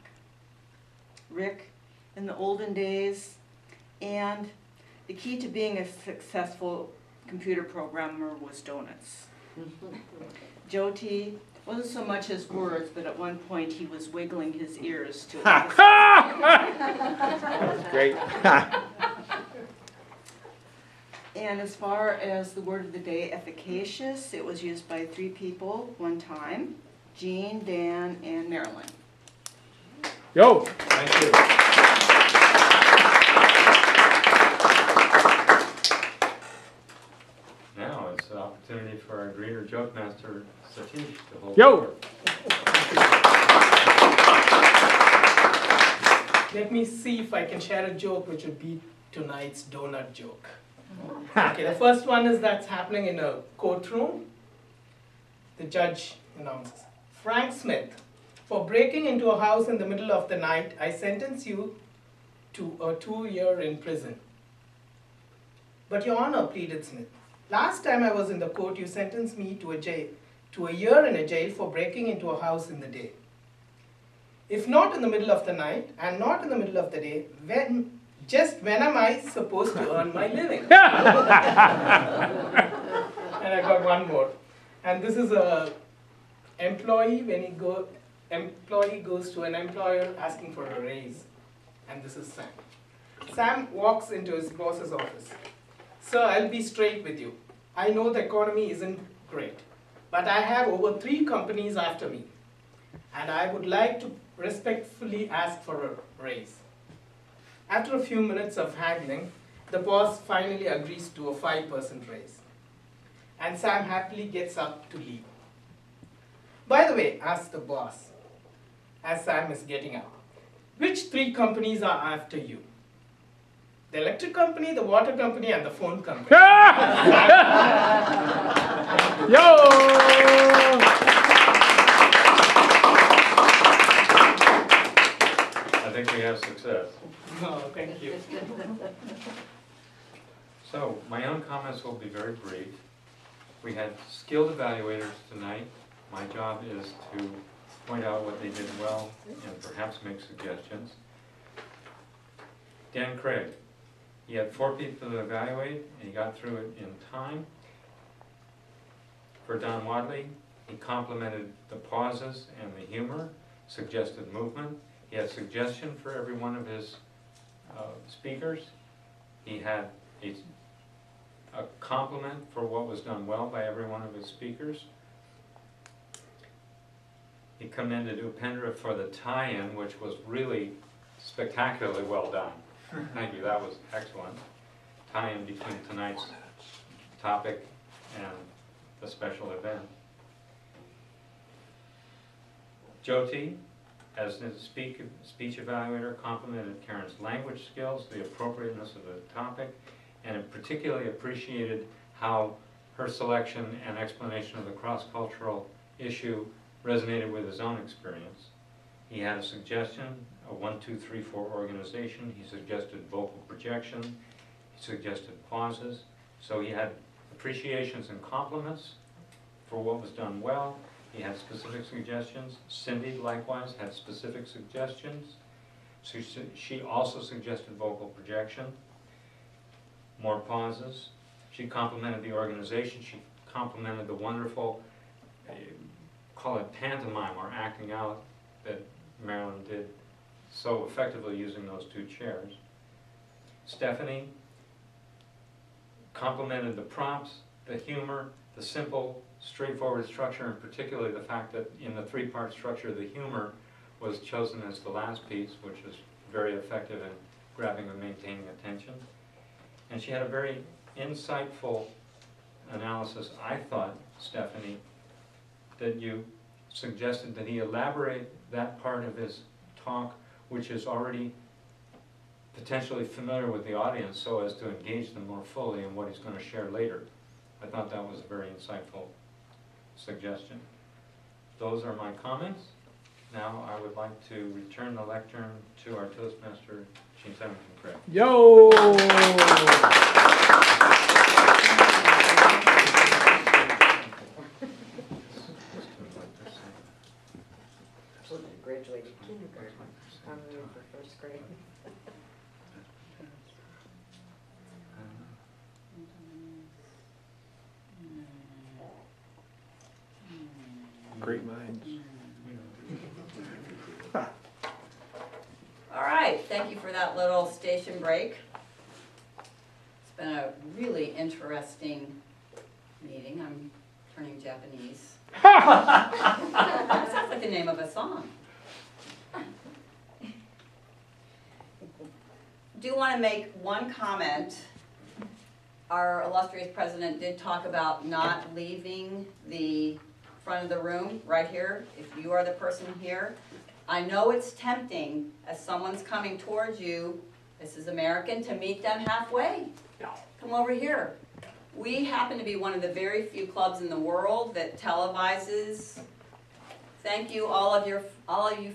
Rick, in the olden days, and the key to being a successful computer programmer was donuts. Jyoti, wasn't so much his words, but at one point he was wiggling his ears to Great. And as far as the word of the day, efficacious, it was used by 3 people one time, Jean, Dan, and Marilyn. Yo! Thank you. Now it's the opportunity for our greeter joke master, Satish, to hold Yo! the court. Let me see if I can share a joke which will beat tonight's donut joke. Okay, the first one is that's happening in a courtroom. The judge announces, Frank Smith, For breaking into a house in the middle of the night, I sentence you to a 2-year in prison. But Your Honor, pleaded Smith, last time I was in the court, you sentenced me to a year in a jail for breaking into a house in the day. If not in the middle of the night and not in the middle of the day, when am I supposed to earn my living? And I got one more. And this is a employee goes to an employer asking for a raise. And this is Sam. Sam walks into his boss's office. Sir, I'll be straight with you. I know the economy isn't great, but I have over 3 companies after me, and I would like to respectfully ask for a raise. After a few minutes of haggling, the boss finally agrees to a 5% raise, and Sam happily gets up to leave. By the way, asks the boss, as Sam is getting up, which 3 companies are after you? The electric company, the water company, and the phone company. Yo! I think we have success. No, thank you. So, my own comments will be very brief. We had skilled evaluators tonight. My job is to point out what they did well and perhaps make suggestions. Dan Craig, he had 4 people to evaluate and he got through it in time. For Don Wadley, he complimented the pauses and the humor, suggested movement. He had suggestion for every one of his speakers. He had a compliment for what was done well by every one of his speakers. He commended Upendra for the tie-in, which was really spectacularly well done. Thank you, that was excellent. Tie-in between tonight's topic and the special event. Jyoti, as the speech evaluator, complimented Karen's language skills, the appropriateness of the topic, and particularly appreciated how her selection and explanation of the cross-cultural issue resonated with his own experience. He had a suggestion, a 1, 2, 3, 4 organization. He suggested vocal projection. He suggested pauses. So he had appreciations and compliments for what was done well. He had specific suggestions. Cindy, likewise, had specific suggestions. So she also suggested vocal projection, more pauses. She complimented the organization. She complimented the wonderful, call it pantomime or acting out, that Marilyn did so effectively using those 2 chairs. Stephanie complimented the prompts, the humor, the simple, straightforward structure, and particularly the fact that in the 3-part structure, the humor was chosen as the last piece, which was very effective in grabbing and maintaining attention. And she had a very insightful analysis, I thought, Stephanie, that you suggested that he elaborate that part of his talk, which is already potentially familiar with the audience, so as to engage them more fully in what he's going to share later. I thought that was a very insightful suggestion. Those are my comments. Now I would like to return the lectern to our Toastmaster, Gene Simonton Craig. Yo! Graduated kindergarten. I'm ready for 1st grade. Great minds. All right, thank you for that little station break. It's been a really interesting meeting. I'm turning Japanese. Sounds like the name of a song. Do want to make one comment. Our illustrious president did talk about not leaving the front of the room right here. If you are the person here, I know it's tempting as someone's coming towards you, this is American, to meet them halfway. Come over here. We happen to be one of the very few clubs in the world that televises Thank you, all of you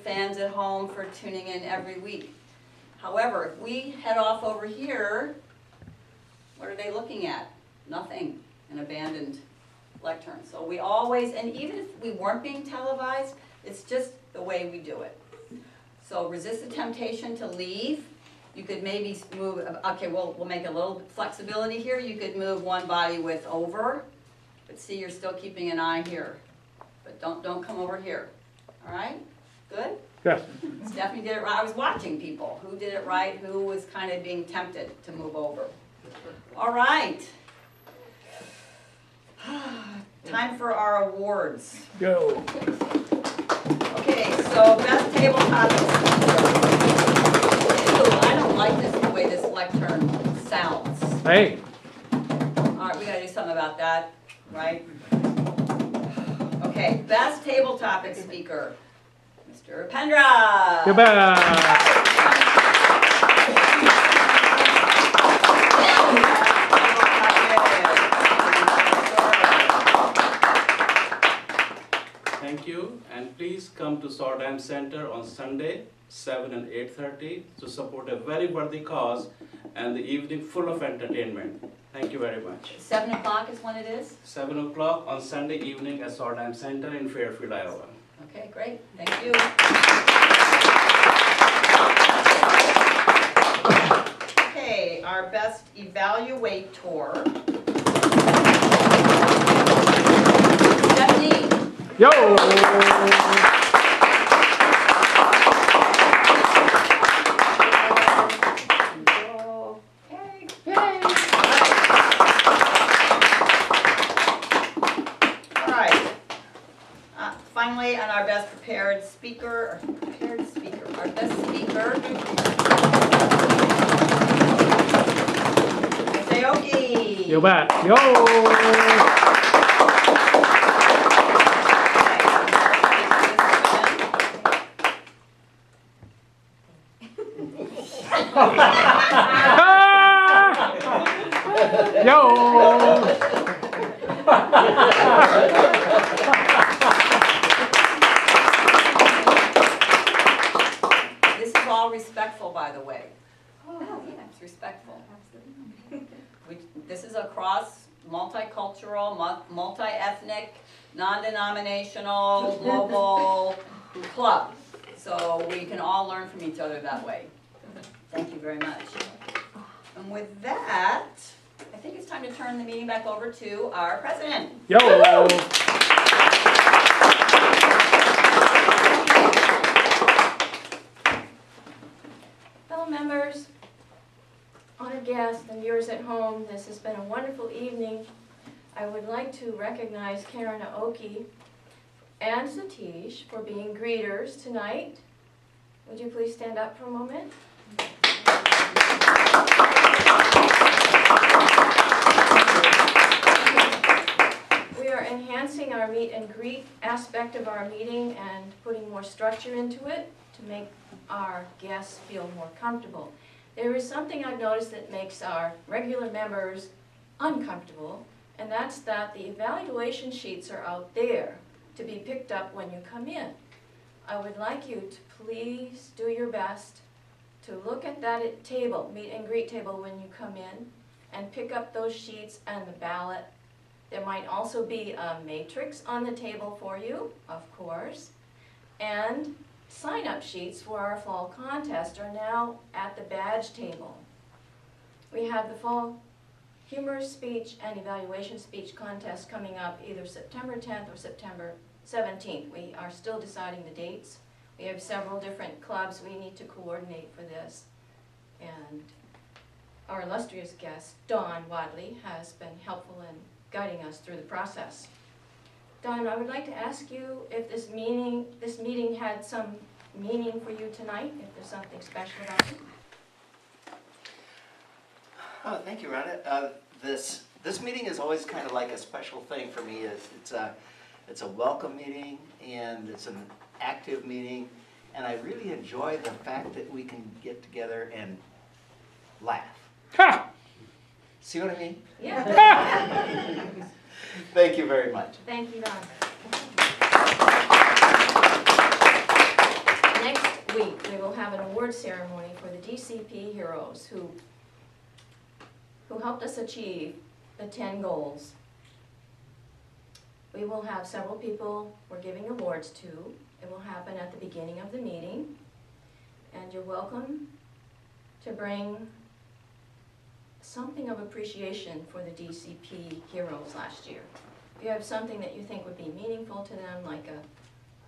fans at home, for tuning in every week. However, if we head off over here, what are they looking at? Nothing, an abandoned lectern. So we always, and even if we weren't being televised, it's just the way we do it. So resist the temptation to leave. You could maybe move, okay, we'll make a little flexibility here. You could move one body width over, but see, you're still keeping an eye here. But don't come over here, all right? Good? Yes. Stephanie did it right. I was watching people. Who did it right? Who was kind of being tempted to move over? All right. Time for our awards. Go. Okay, so best table topics. Ew, I don't like this, the way this lectern sounds. Hey. All right, we gotta do something about that, right? Okay, best table topic speaker, Mr. Pendra. You bet. Thank you, and please come to Sordheim Center on Sunday, 7 and 8:30 to support a very worthy cause and the evening full of entertainment. Thank you very much. 7 o'clock is when it is? 7 o'clock on Sunday evening at Sordheim Center in Fairfield, Iowa. Okay, great, thank you. Okay, our best evaluator. Stephanie. Yo. Finally, and our best prepared speaker, our best speaker, Sayoki. You bet. Yo. Yo. This is all respectful, by the way. Oh, yeah, it's respectful. This is a cross, multicultural, multi-ethnic, non-denominational, global club. So we can all learn from each other that way. Thank you very much. And with that, I think it's time to turn the meeting back over to our president. Yo. Fellow members, honored guests, and viewers at home, this has been a wonderful evening. I would like to recognize Karen Aoki and Satish for being greeters tonight. Would you please stand up for a moment? We are enhancing our meet and greet aspect of our meeting and putting more structure into it to make our guests feel more comfortable. There is something I've noticed that makes our regular members uncomfortable, and that's that the evaluation sheets are out there to be picked up when you come in. I would like you to please do your best to look at that table, meet and greet table, when you come in, and pick up those sheets and the ballot. There might also be a matrix on the table for you, of course, and sign-up sheets for our fall contest are now at the badge table. We have the fall humorous speech and evaluation speech contest coming up either September 10th or September 17th. We are still deciding the dates. We have several different clubs we need to coordinate for this. And our illustrious guest, Dawn Wadley, has been helpful in guiding us through the process. Dawn, I would like to ask you if this meeting had some meaning for you tonight, if there's something special about it. Oh, thank you, Rhonda. This meeting is always kind of like a special thing for me. It's a welcome meeting, and it's an active meeting, and I really enjoy the fact that we can get together and laugh. Ha! See what I mean? Yeah. Thank you very much. Thank you, Dawn. week, we will have an award ceremony for the DCP heroes who helped us achieve the 10 goals. We will have several people we're giving awards to. It will happen at the beginning of the meeting. And you're welcome to bring something of appreciation for the DCP heroes last year. If you have something that you think would be meaningful to them, like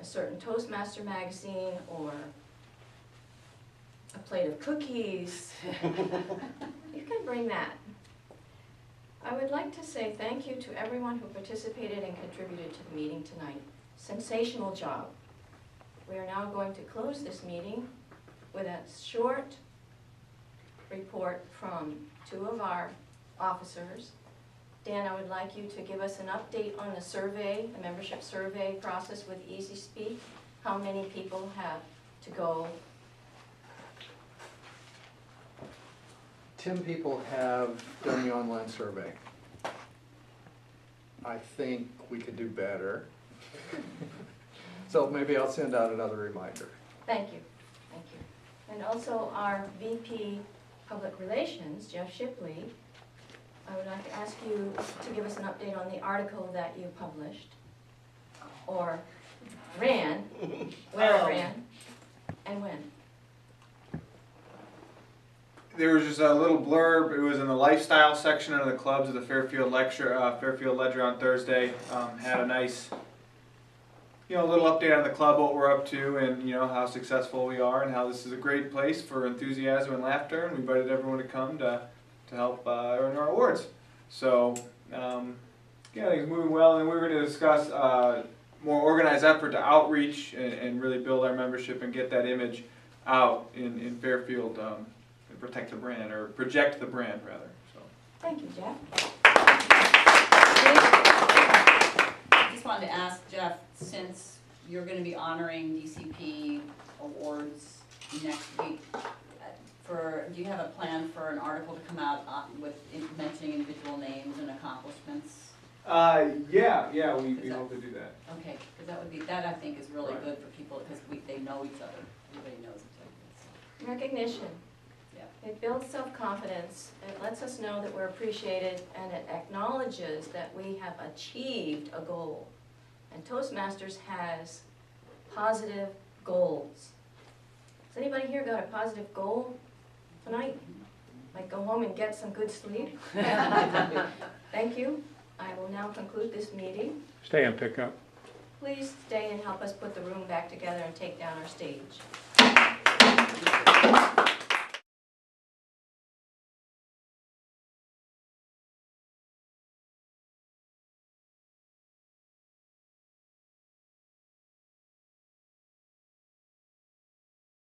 a certain Toastmaster magazine or a plate of cookies, you can bring that. I would like to say thank you to everyone who participated and contributed to the meeting tonight. Sensational job. We are now going to close this meeting with a short report from 2 of our officers. Dan, I would like you to give us an update on the survey, the membership survey process with Easy Speak. How many people have to go? 10 people have done the online survey. I think we could do better. So maybe I'll send out another reminder. Thank you, thank you. And also our VP Public Relations, Jeff Shipley, I would like to ask you to give us an update on the article that you published, or ran, where it ran, and when. There was just a little blurb. It was in the lifestyle section of the clubs of the Fairfield Ledger on Thursday. Had a nice, little update on the club, what we're up to, and how successful we are, and how this is a great place for enthusiasm and laughter. And we invited everyone to come to help earn our awards. So I think it's moving well, and we're going to discuss more organized effort to outreach and really build our membership and get that image out in Fairfield. Protect the brand, or project the brand, rather. So. Thank you, Jeff. I just wanted to ask Jeff, since you're going to be honoring DCP awards next week, do you have a plan for an article to come out with mentioning individual names and accomplishments? Yeah, we hope to do that. Okay, because that I think is really Right. good for people, because they know each other. Everybody knows each other. So. Recognition. It builds self-confidence, it lets us know that we're appreciated, and it acknowledges that we have achieved a goal. And Toastmasters has positive goals. Has anybody here got a positive goal tonight? Like go home and get some good sleep? Thank you. I will now conclude this meeting. Stay and pick up. Please stay and help us put the room back together and take down our stage.